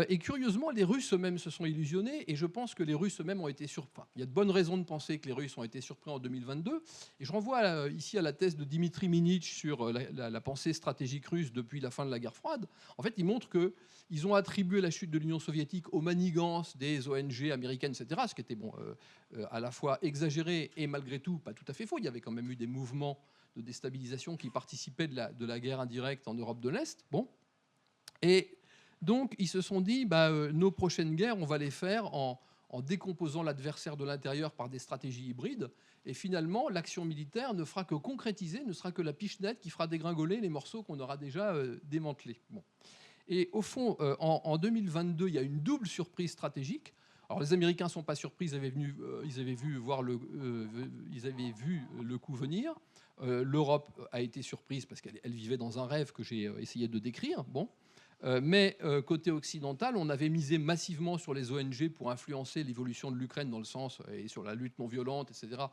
Et curieusement, les Russes eux-mêmes se sont illusionnés, et je pense que les Russes eux-mêmes ont été surpris. Enfin, il y a de bonnes raisons de penser que les Russes ont été surpris en 2022. Et je renvoie ici à la thèse de Dimitri Minich sur la pensée stratégique russe depuis la fin de la guerre froide. En fait, il montre qu'ils ont attribué la chute de l'Union soviétique aux manigances des ONG américaines, etc., ce qui était à la fois exagéré et malgré tout pas tout à fait faux. Il y avait quand même eu des mouvements de déstabilisation qui participaient de la guerre indirecte en Europe de l'Est. Bon. Et donc, ils se sont dit, nos prochaines guerres, on va les faire en décomposant l'adversaire de l'intérieur par des stratégies hybrides. Et finalement, l'action militaire ne fera que concrétiser, ne sera que la pichenette qui fera dégringoler les morceaux qu'on aura déjà démantelés. Bon. Et au fond, en 2022, il y a une double surprise stratégique. Alors, les Américains ne sont pas surpris, ils avaient vu le coup venir. L'Europe a été surprise parce qu'elle vivait dans un rêve que j'ai essayé de décrire. Bon. Mais côté occidental, on avait misé massivement sur les ONG pour influencer l'évolution de l'Ukraine dans le sens, et sur la lutte non violente, etc.,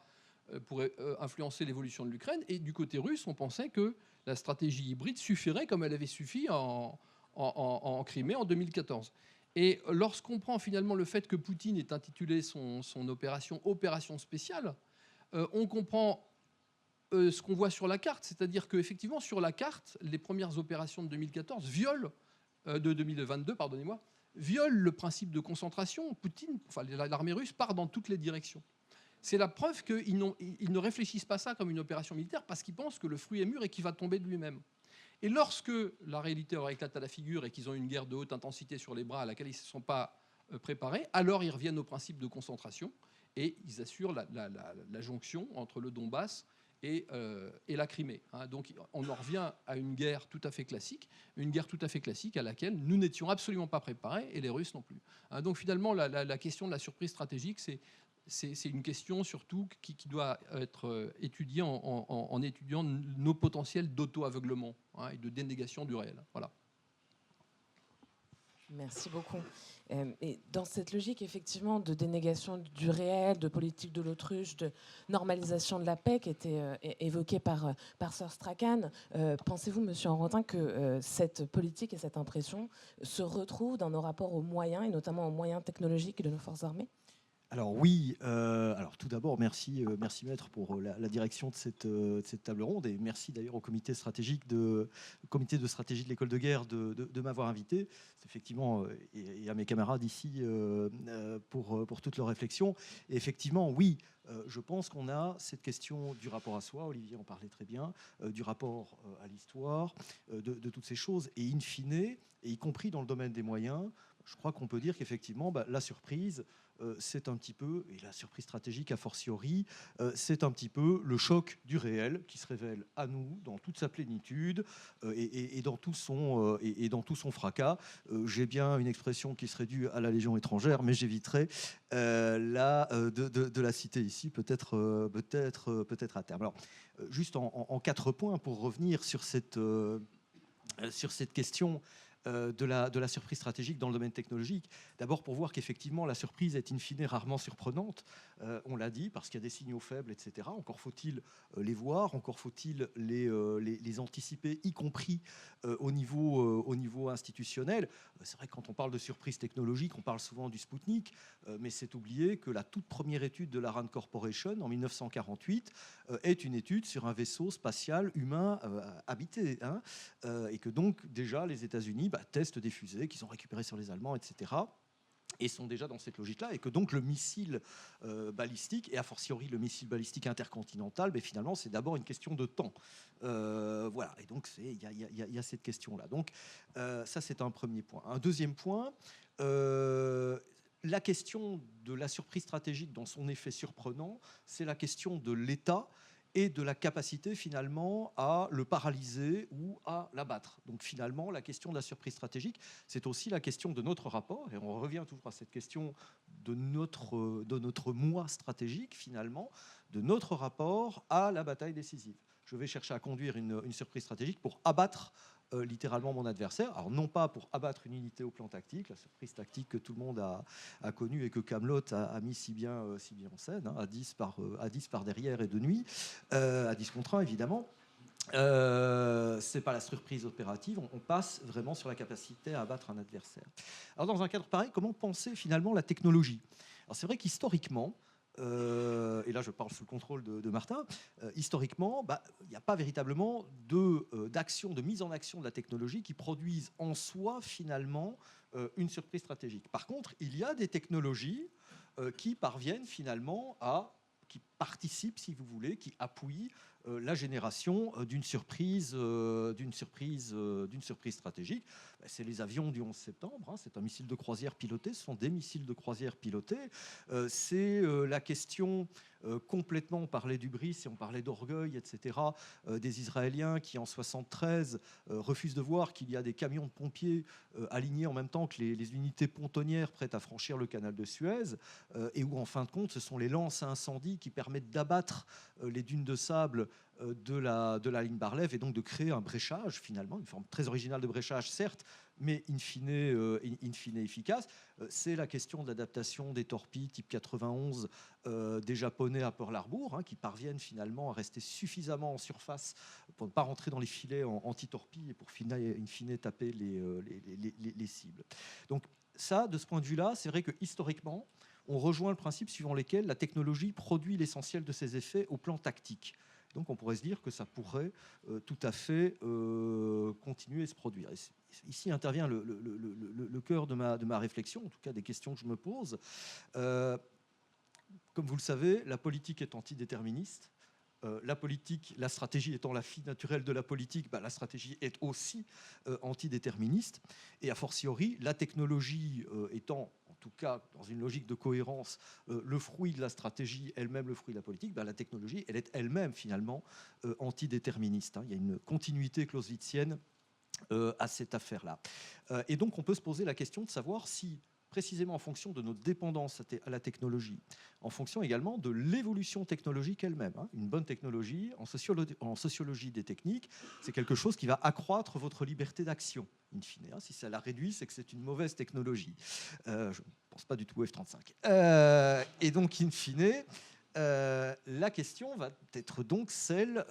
pour influencer l'évolution de l'Ukraine. Et du côté russe, on pensait que la stratégie hybride suffirait comme elle avait suffi en Crimée en 2014. Et lorsqu'on prend finalement le fait que Poutine ait intitulé son opération « Opération spéciale », on comprend ce qu'on voit sur la carte. C'est-à-dire qu'effectivement, sur la carte, les premières opérations de 2014 de 2022, pardonnez-moi, viole le principe de concentration. Poutine, enfin l'armée russe part dans toutes les directions. C'est la preuve qu'ils ne réfléchissent pas ça comme une opération militaire parce qu'ils pensent que le fruit est mûr et qu'il va tomber de lui-même. Et lorsque la réalité leur éclate à la figure et qu'ils ont une guerre de haute intensité sur les bras à laquelle ils ne se sont pas préparés, alors ils reviennent au principe de concentration et ils assurent la jonction entre le Donbass et la Crimée. Donc on en revient à une guerre tout à fait classique à laquelle nous n'étions absolument pas préparés et les Russes non plus. Donc finalement, la question de la surprise stratégique, c'est une question surtout qui doit être étudiée en étudiant nos potentiels d'auto-aveuglement et de dénégation du réel. Voilà. Merci beaucoup. Et dans cette logique, effectivement, de dénégation du réel, de politique de l'autruche, de normalisation de la paix qui était évoquée par Sir Strachan, pensez-vous, Monsieur Arantin, que cette politique et cette impression se retrouvent dans nos rapports aux moyens, et notamment aux moyens technologiques de nos forces armées ? Alors oui, alors tout d'abord, merci Maître pour la direction de cette table ronde et merci d'ailleurs au comité de stratégie de l'école de guerre de m'avoir invité. C'est effectivement, et à mes camarades ici pour toutes leurs réflexions. Et effectivement, oui, je pense qu'on a cette question du rapport à soi, Olivier en parlait très bien, du rapport à l'histoire, de toutes ces choses, et in fine, et y compris dans le domaine des moyens, je crois qu'on peut dire qu'effectivement, la surprise, c'est un petit peu, et la surprise stratégique a fortiori, c'est un petit peu le choc du réel qui se révèle à nous dans toute sa plénitude et dans tout son fracas. J'ai bien une expression qui serait due à la Légion étrangère, mais j'éviterai de la citer ici, peut-être à terme. Alors, juste en 4 points pour revenir sur cette question de la surprise stratégique dans le domaine technologique. D'abord pour voir qu'effectivement la surprise est in fine rarement surprenante, on l'a dit, parce qu'il y a des signaux faibles, etc. Encore faut-il les voir, encore faut-il les anticiper, y compris au niveau institutionnel. C'est vrai que quand on parle de surprise technologique, on parle souvent du Spoutnik, mais c'est oublier que la toute première étude de la RAND Corporation en 1948 est une étude sur un vaisseau spatial humain habité, hein, et que donc déjà les États-Unis testent des fusées qu'ils ont récupérées sur les Allemands, etc. Et sont déjà dans cette logique-là, et que donc le missile balistique, et a fortiori le missile balistique intercontinental, mais finalement c'est d'abord une question de temps. Voilà, et donc il y a cette question-là. Donc ça c'est un premier point. Un deuxième point, la question de la surprise stratégique dans son effet surprenant, c'est la question de l'État et de la capacité finalement à le paralyser ou à l'abattre. Donc finalement, la question de la surprise stratégique, c'est aussi la question de notre rapport, et on revient toujours à cette question de notre moi stratégique finalement, de notre rapport à la bataille décisive. Je vais chercher à conduire une surprise stratégique pour abattre littéralement mon adversaire. Alors non pas pour abattre une unité au plan tactique, la surprise tactique que tout le monde a connue et que Kaamelott a mis si bien en scène, hein, à 10 par derrière et de nuit, à 10 contre 1 évidemment. C'est pas la surprise opérative, on passe vraiment sur la capacité à abattre un adversaire. Alors dans un cadre pareil, comment penser finalement la technologie? Alors c'est vrai qu'historiquement, et là je parle sous le contrôle de Martin, historiquement, il n'y a pas véritablement d'action, de mise en action de la technologie qui produisent en soi finalement une surprise stratégique. Par contre, il y a des technologies qui parviennent finalement qui participent, si vous voulez, qui appuient la génération d'une surprise stratégique. C'est les avions du 11 septembre, hein, c'est un missile de croisière piloté, ce sont des missiles de croisière pilotés. C'est la question complètement, on parlait du bris et on parlait d'orgueil, etc., des Israéliens qui en 1973 refusent de voir qu'il y a des camions de pompiers alignés en même temps que les unités pontonnières prêtes à franchir le canal de Suez, et où en fin de compte ce sont les lances à incendie qui permettent d'abattre les dunes de sable de la ligne Bar-Lev et donc de créer un bréchage finalement, une forme très originale de bréchage certes, mais in fine efficace. C'est la question de l'adaptation des torpilles type 91 des Japonais à Pearl Harbor, hein, qui parviennent finalement à rester suffisamment en surface pour ne pas rentrer dans les filets anti-torpilles et pour in fine taper les cibles. Donc ça, de ce point de vue-là, c'est vrai que historiquement, on rejoint le principe suivant lequel la technologie produit l'essentiel de ses effets au plan tactique. Donc on pourrait se dire que ça pourrait tout à fait continuer à se produire. Et ici intervient le cœur de ma réflexion, en tout cas des questions que je me pose. Comme vous le savez, la politique est antidéterministe. La stratégie étant la fille naturelle de la politique, la stratégie est aussi antidéterministe. Et a fortiori, la technologie étant, en tout cas dans une logique de cohérence, le fruit de la stratégie, elle-même le fruit de la politique, la technologie, elle est elle-même finalement antidéterministe. Hein. Il y a une continuité clausewitzienne à cette affaire-là. Et donc on peut se poser la question de savoir si, précisément en fonction de notre dépendance à la technologie, en fonction également de l'évolution technologique elle-même. Hein. Une bonne technologie, en sociologie des techniques, c'est quelque chose qui va accroître votre liberté d'action, in fine. Hein. Si ça la réduit, c'est que c'est une mauvaise technologie. Je ne pense pas du tout au F-35. Et donc, in fine, la question va être donc celle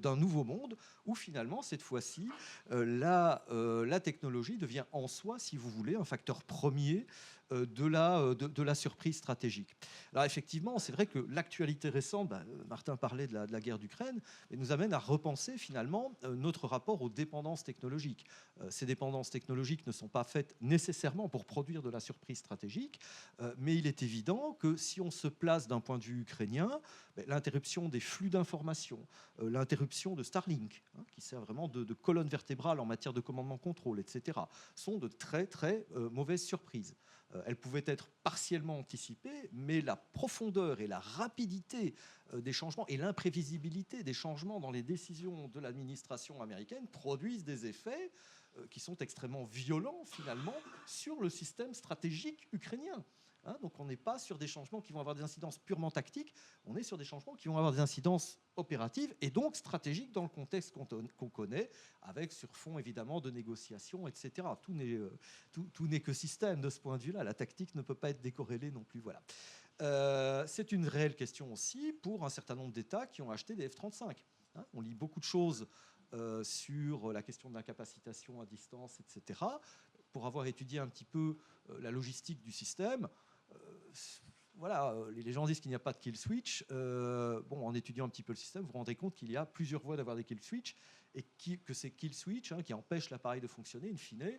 d'un nouveau monde où finalement, cette fois-ci, la technologie devient en soi, si vous voulez, un facteur premier de la surprise stratégique. Alors effectivement, c'est vrai que l'actualité récente, Martin parlait de la guerre d'Ukraine, nous amène à repenser finalement notre rapport aux dépendances technologiques. Ces dépendances technologiques ne sont pas faites nécessairement pour produire de la surprise stratégique, mais il est évident que si on se place d'un point de vue ukrainien, l'interruption des flux d'informations, l'interruption de Starlink, hein, qui sert vraiment de colonne vertébrale en matière de commandement-contrôle, etc., sont de très très mauvaises surprises. Elles pouvaient être partiellement anticipées, mais la profondeur et la rapidité des changements et l'imprévisibilité des changements dans les décisions de l'administration américaine produisent des effets qui sont extrêmement violents finalement sur le système stratégique ukrainien. Donc on n'est pas sur des changements qui vont avoir des incidences purement tactiques, on est sur des changements qui vont avoir des incidences opératives et donc stratégiques dans le contexte qu'on connaît, avec sur fond évidemment de négociations, etc. Tout n'est que système de ce point de vue-là. La tactique ne peut pas être décorrélée non plus. Voilà. C'est une réelle question aussi pour un certain nombre d'États qui ont acheté des F-35. On lit beaucoup de choses sur la question de l'incapacitation à distance, etc. Pour avoir étudié un petit peu la logistique du système, voilà, les gens disent qu'il n'y a pas de kill switch. En étudiant un petit peu le système, vous vous rendez compte qu'il y a plusieurs voies d'avoir des kill switch et que ces kill switch qui empêchent l'appareil de fonctionner, in fine,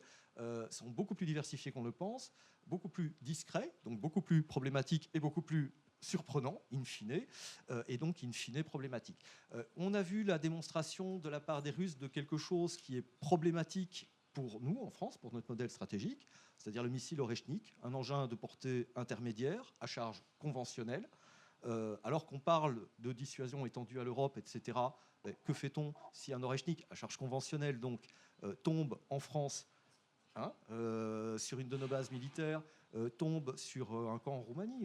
sont beaucoup plus diversifiés qu'on le pense, beaucoup plus discrets, donc beaucoup plus problématiques et beaucoup plus surprenant, in fine, et donc in fine problématique. On a vu la démonstration de la part des Russes de quelque chose qui est problématique pour nous en France, pour notre modèle stratégique, c'est-à-dire le missile Oreshnik, un engin de portée intermédiaire à charge conventionnelle. Alors qu'on parle de dissuasion étendue à l'Europe, etc., que fait-on si un Oreshnik à charge conventionnelle donc, tombe en France sur une de nos bases militaires, tombe sur un camp en Roumanie,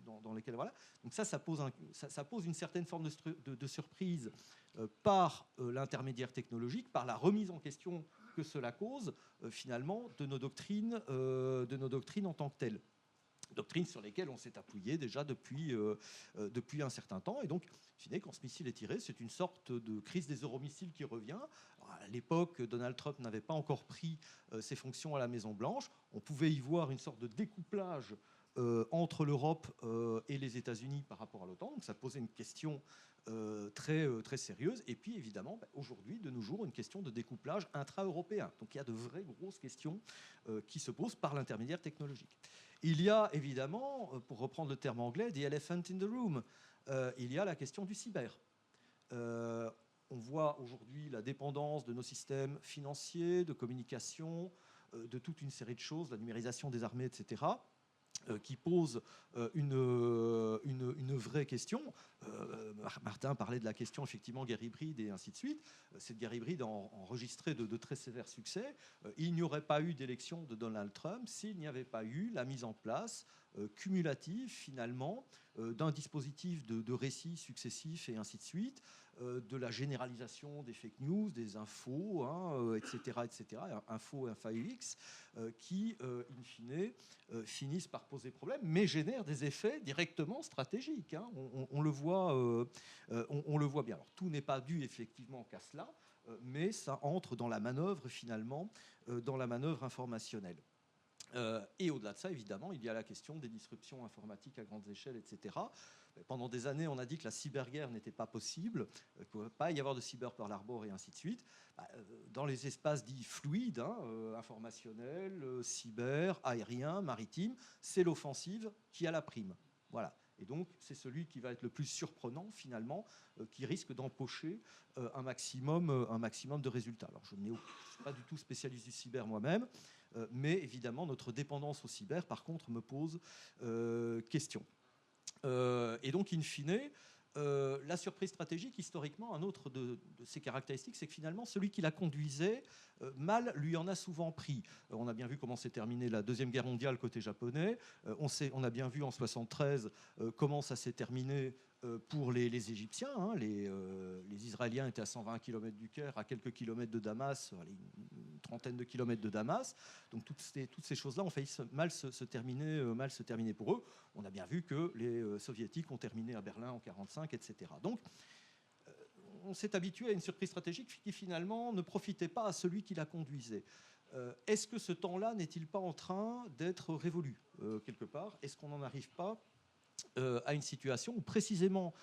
dans lequel voilà. Donc ça pose une certaine forme de surprise par l'intermédiaire technologique, par la remise en question que cela cause finalement de nos doctrines en tant que telles. Doctrines sur lesquelles on s'est appuyé déjà depuis un certain temps. Et donc, quand ce missile est tiré, c'est une sorte de crise des euromissiles qui revient. Alors, à l'époque, Donald Trump n'avait pas encore pris ses fonctions à la Maison-Blanche. On pouvait y voir une sorte de découplage entre l'Europe et les États-Unis par rapport à l'OTAN. Donc ça posait une question très sérieuse. Et puis, évidemment, aujourd'hui, de nos jours, une question de découplage intra-européen. Donc il y a de vraies grosses questions qui se posent par l'intermédiaire technologique. Il y a évidemment, pour reprendre le terme anglais, the elephant in the room. Il y a la question du cyber. On voit aujourd'hui la dépendance de nos systèmes financiers, de communication, de toute une série de choses, la numérisation des armées, etc., qui pose une vraie question. Martin parlait de la question, effectivement, guerre hybride et ainsi de suite. Cette guerre hybride a enregistré de très sévères succès. Il n'y aurait pas eu d'élection de Donald Trump s'il n'y avait pas eu la mise en place cumulative, finalement, d'un dispositif de récits successifs et ainsi de suite, de la généralisation des fake news, des infos, etc., info, FAUX, qui, in fine, finissent par poser problème, mais génèrent des effets directement stratégiques. On le voit bien. Alors, tout n'est pas dû effectivement qu'à cela, mais ça entre dans la manœuvre, finalement, dans la manœuvre informationnelle. Et au-delà de ça, évidemment, il y a la question des disruptions informatiques à grandes échelles, etc. Pendant des années, on a dit que la cyberguerre n'était pas possible, qu'il ne pouvait pas y avoir de cyber Pearl Harbor et ainsi de suite. Dans les espaces dits fluides, informationnels, cyber, aériens, maritimes, c'est l'offensive qui a la prime. Voilà. Et donc, c'est celui qui va être le plus surprenant, finalement, qui risque d'empocher un maximum de résultats. Alors, je ne suis pas du tout spécialiste du cyber moi-même, mais évidemment, notre dépendance au cyber, par contre, me pose question. Et donc, in fine, la surprise stratégique, historiquement, un autre de ses caractéristiques, c'est que finalement, celui qui la conduisait, mal lui en a souvent pris. On a bien vu comment s'est terminée la Deuxième Guerre mondiale côté japonais. On a bien vu en 1973 comment ça s'est terminé pour les Égyptiens. Les Israéliens étaient à 120 km du Caire, à quelques kilomètres de Damas, une trentaine de kilomètres de Damas. Donc toutes ces choses-là ont failli mal se terminer pour eux. On a bien vu que les Soviétiques ont terminé à Berlin en 1945, etc. Donc on s'est habitué à une surprise stratégique qui finalement ne profitait pas à celui qui la conduisait. Est-ce que ce temps-là n'est-il pas en train d'être révolu quelque part? Est-ce qu'on n'en arrive pas à une situation où précisément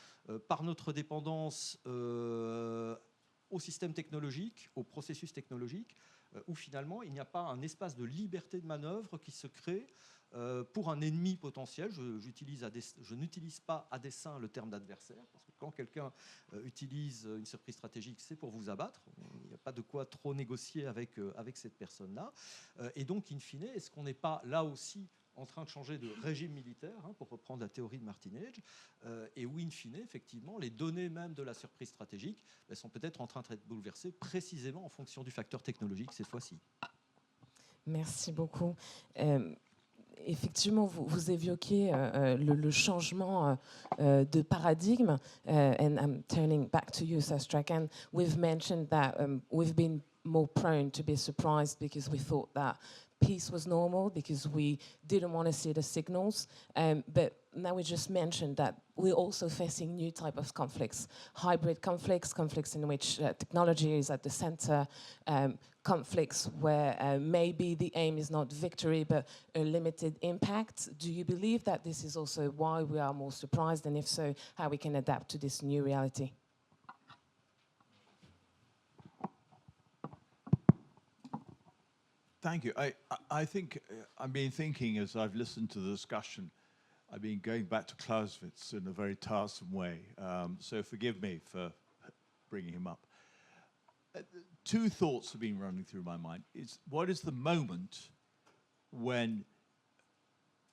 par notre dépendance au système technologique, au processus technologique, où finalement il n'y a pas un espace de liberté de manœuvre qui se crée pour un ennemi potentiel? Je n'utilise pas à dessein le terme d'adversaire, parce que quand quelqu'un utilise une surprise stratégique, c'est pour vous abattre. Il n'y a pas de quoi trop négocier avec cette personne-là. Et donc, in fine, est-ce qu'on n'est pas là aussi en train de changer de régime militaire, pour reprendre la théorie de Martin Edge, et où, in fine, effectivement, les données même de la surprise stratégique sont peut-être en train d'être bouleversées précisément en fonction du facteur technologique cette fois-ci. Merci beaucoup. effectivement, vous évoquiez le changement de paradigme, and I'm turning back to you, Sastrakan. We've mentioned that we've been more prone to be surprised because we thought that peace was normal, because we didn't want to see the signals. But now we just mentioned that we're also facing new type of conflicts, hybrid conflicts, conflicts in which technology is at the center, conflicts where maybe the aim is not victory, but a limited impact. Do you believe that this is also why we are more surprised? And if so, how we can adapt to this new reality? Thank you. I think I've been thinking as I've listened to the discussion, I've been going back to Clausewitz in a very tiresome way. So forgive me for bringing him up. Two thoughts have been running through my mind. What is the moment when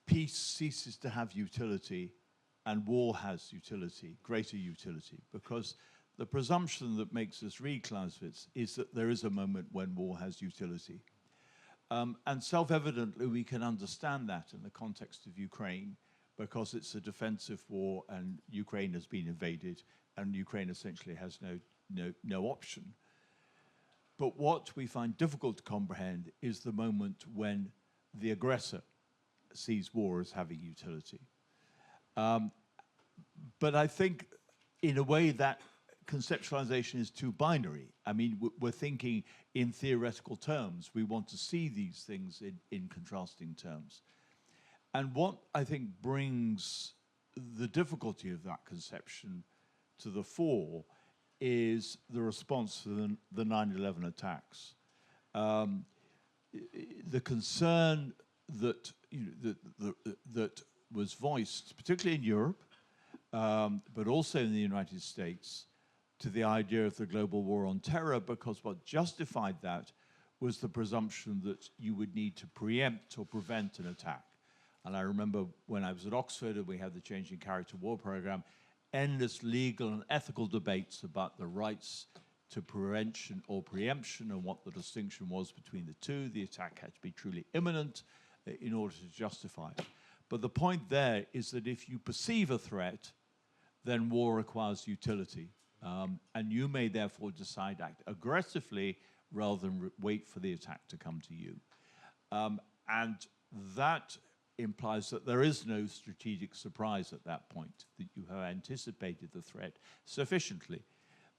peace ceases to have utility and war has utility, greater utility? Because the presumption that makes us read Clausewitz is that there is a moment when war has utility. And self-evidently, we can understand that in the context of Ukraine, because it's a defensive war and Ukraine has been invaded and Ukraine essentially has no option. But what we find difficult to comprehend is the moment when the aggressor sees war as having utility. But I think, in a way, that conceptualization is too binary. I mean, we're thinking in theoretical terms. We want to see these things in contrasting terms. And what I think brings the difficulty of that conception to the fore is the response to the 9/11 attacks. The concern that, that was voiced, particularly in Europe, but also in the United States, to the idea of the global war on terror, because what justified that was the presumption that you would need to preempt or prevent an attack. And I remember when I was at Oxford and we had the Changing Character War program, endless legal and ethical debates about the rights to prevention or preemption and what the distinction was between the two. The attack had to be truly imminent in order to justify it. But the point there is that if you perceive a threat, then war requires utility. And you may therefore decide to act aggressively rather than wait for the attack to come to you. And that implies that there is no strategic surprise at that point, that you have anticipated the threat sufficiently.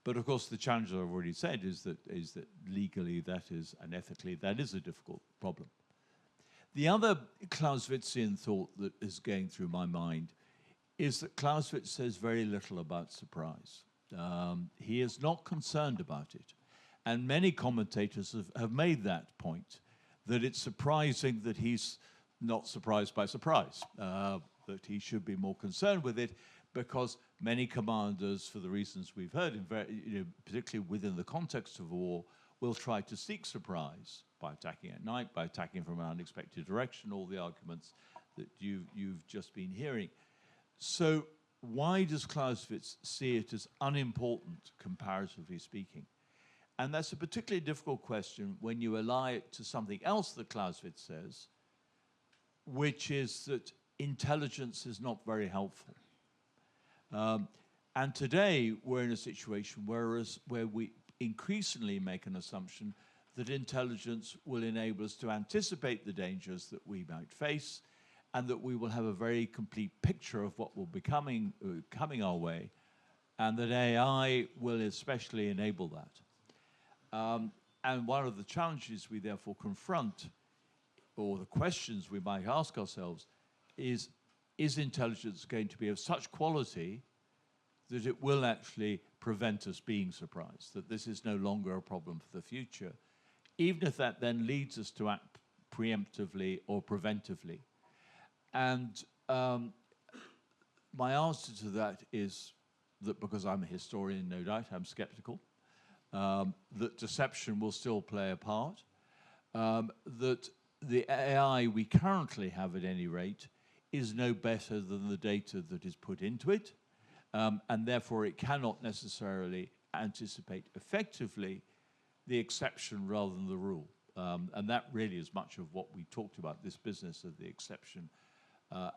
But of course, the challenge I've already said is that legally that is, and ethically that is a difficult problem. The other Clausewitzian thought that is going through my mind is that Clausewitz says very little about surprise. He is not concerned about it. And many commentators have made that point, that it's surprising that he's not surprised by surprise, that he should be more concerned with it, because many commanders, for the reasons we've heard, particularly within the context of war, will try to seek surprise by attacking at night, by attacking from an unexpected direction, all the arguments that you've just been hearing. So why does Clausewitz see it as unimportant, comparatively speaking? And that's a particularly difficult question when you ally it to something else that Clausewitz says, which is that intelligence is not very helpful. And today we're in a situation where we increasingly make an assumption that intelligence will enable us to anticipate the dangers that we might face, and that we will have a very complete picture of what will be coming our way, and that AI will especially enable that. And one of the challenges we therefore confront, or the questions we might ask ourselves, is intelligence going to be of such quality that it will actually prevent us being surprised, that this is no longer a problem for the future, even if that then leads us to act preemptively or preventively? And my answer to that is that, because I'm a historian, no doubt, I'm skeptical, that deception will still play a part, that the AI we currently have, at any rate, is no better than the data that is put into it, and therefore it cannot necessarily anticipate effectively the exception rather than the rule. And that really is much of what we talked about, this business of the exception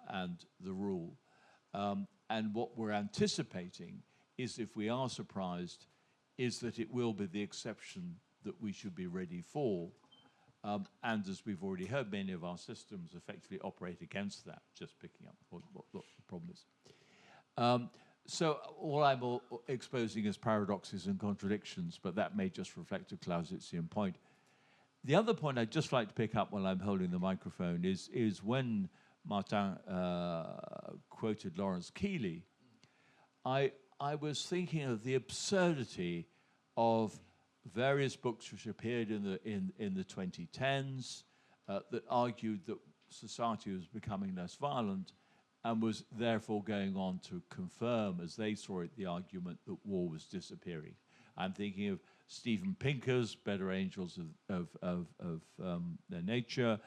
and the rule. And what we're anticipating is, if we are surprised, is that it will be the exception that we should be ready for. And as we've already heard, many of our systems effectively operate against that, just picking up what the problem is. So all I'm exposing is paradoxes and contradictions, but that may just reflect a Clausewitzian point. The other point I'd just like to pick up while I'm holding the microphone is when Martin quoted Lawrence Keeley, I was thinking of the absurdity of various books which appeared in the 2010s that argued that society was becoming less violent and was therefore going on to confirm, as they saw it, the argument that war was disappearing. I'm thinking of Steven Pinker's Better Angels of Their Nature.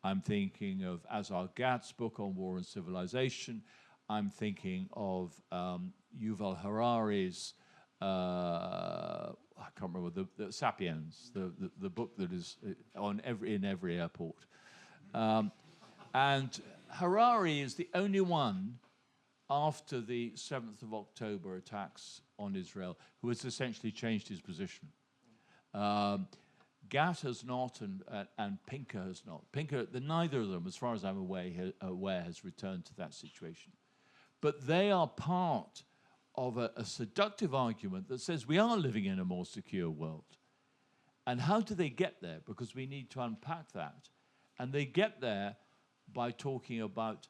I'm thinking of Azar Gatt's book on war and civilization. I'm thinking of Yuval Harari's, I can't remember, the Sapiens, the book that is in every airport. And Harari is the only one after the 7th of October attacks on Israel who has essentially changed his position. Gatt has not, and Pinker has not. Pinker, neither of them, as far as I'm aware, has returned to that situation. But they are part of a seductive argument that says we are living in a more secure world. And how do they get there? Because we need to unpack that. And they get there by talking about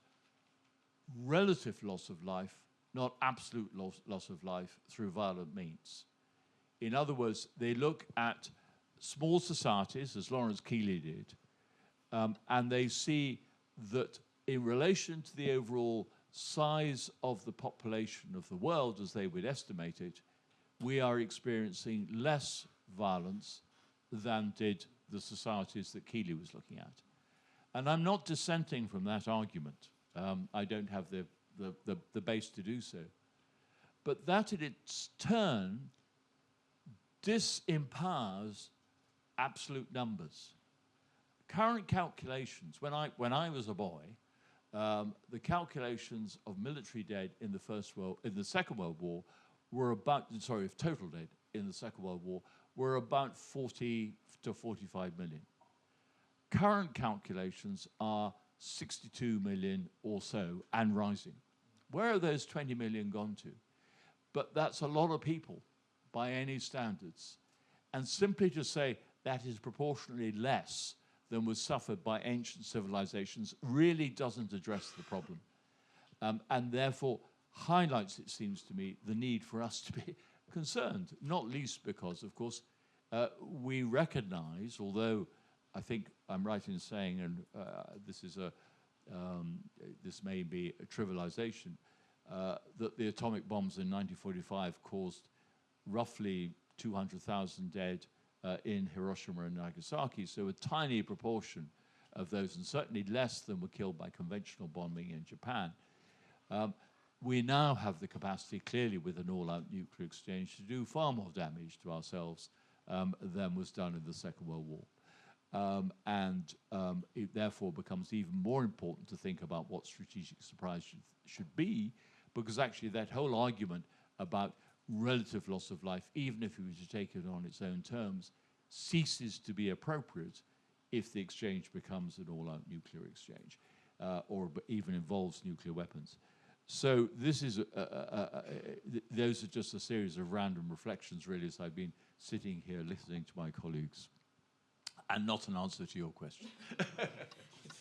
relative loss of life, not absolute loss of life through violent means. In other words, they look at small societies, as Lawrence Keeley did, and they see that in relation to the overall size of the population of the world, as they would estimate it, we are experiencing less violence than did the societies that Keeley was looking at. And I'm not dissenting from that argument. I don't have the base to do so. But that in its turn disempowers absolute numbers. Current calculations, when I was a boy, the calculations of military dead in the Second World War were about, of total dead in the Second World War, were about 40 to 45 million. Current calculations are 62 million or so and rising. Where are those 20 million gone to? But that's a lot of people by any standards. And simply to say that is proportionally less than was suffered by ancient civilizations really doesn't address the problem. And therefore highlights, it seems to me, the need for us to be concerned, not least because, of course, we recognize, although I think I'm right in saying, and this may be a trivialization, that the atomic bombs in 1945 caused roughly 200,000 dead in Hiroshima and Nagasaki, so a tiny proportion of those, and certainly less than were killed by conventional bombing in Japan. We now have the capacity, clearly with an all-out nuclear exchange, to do far more damage to ourselves than was done in the Second World War. It therefore becomes even more important to think about what strategic surprise should be, because actually that whole argument about relative loss of life, even if we were to take it on its own terms, ceases to be appropriate if the exchange becomes an all-out nuclear exchange or even involves nuclear weapons. So this is those are just a series of random reflections, really, as I've been sitting here listening to my colleagues, and not an answer to your question.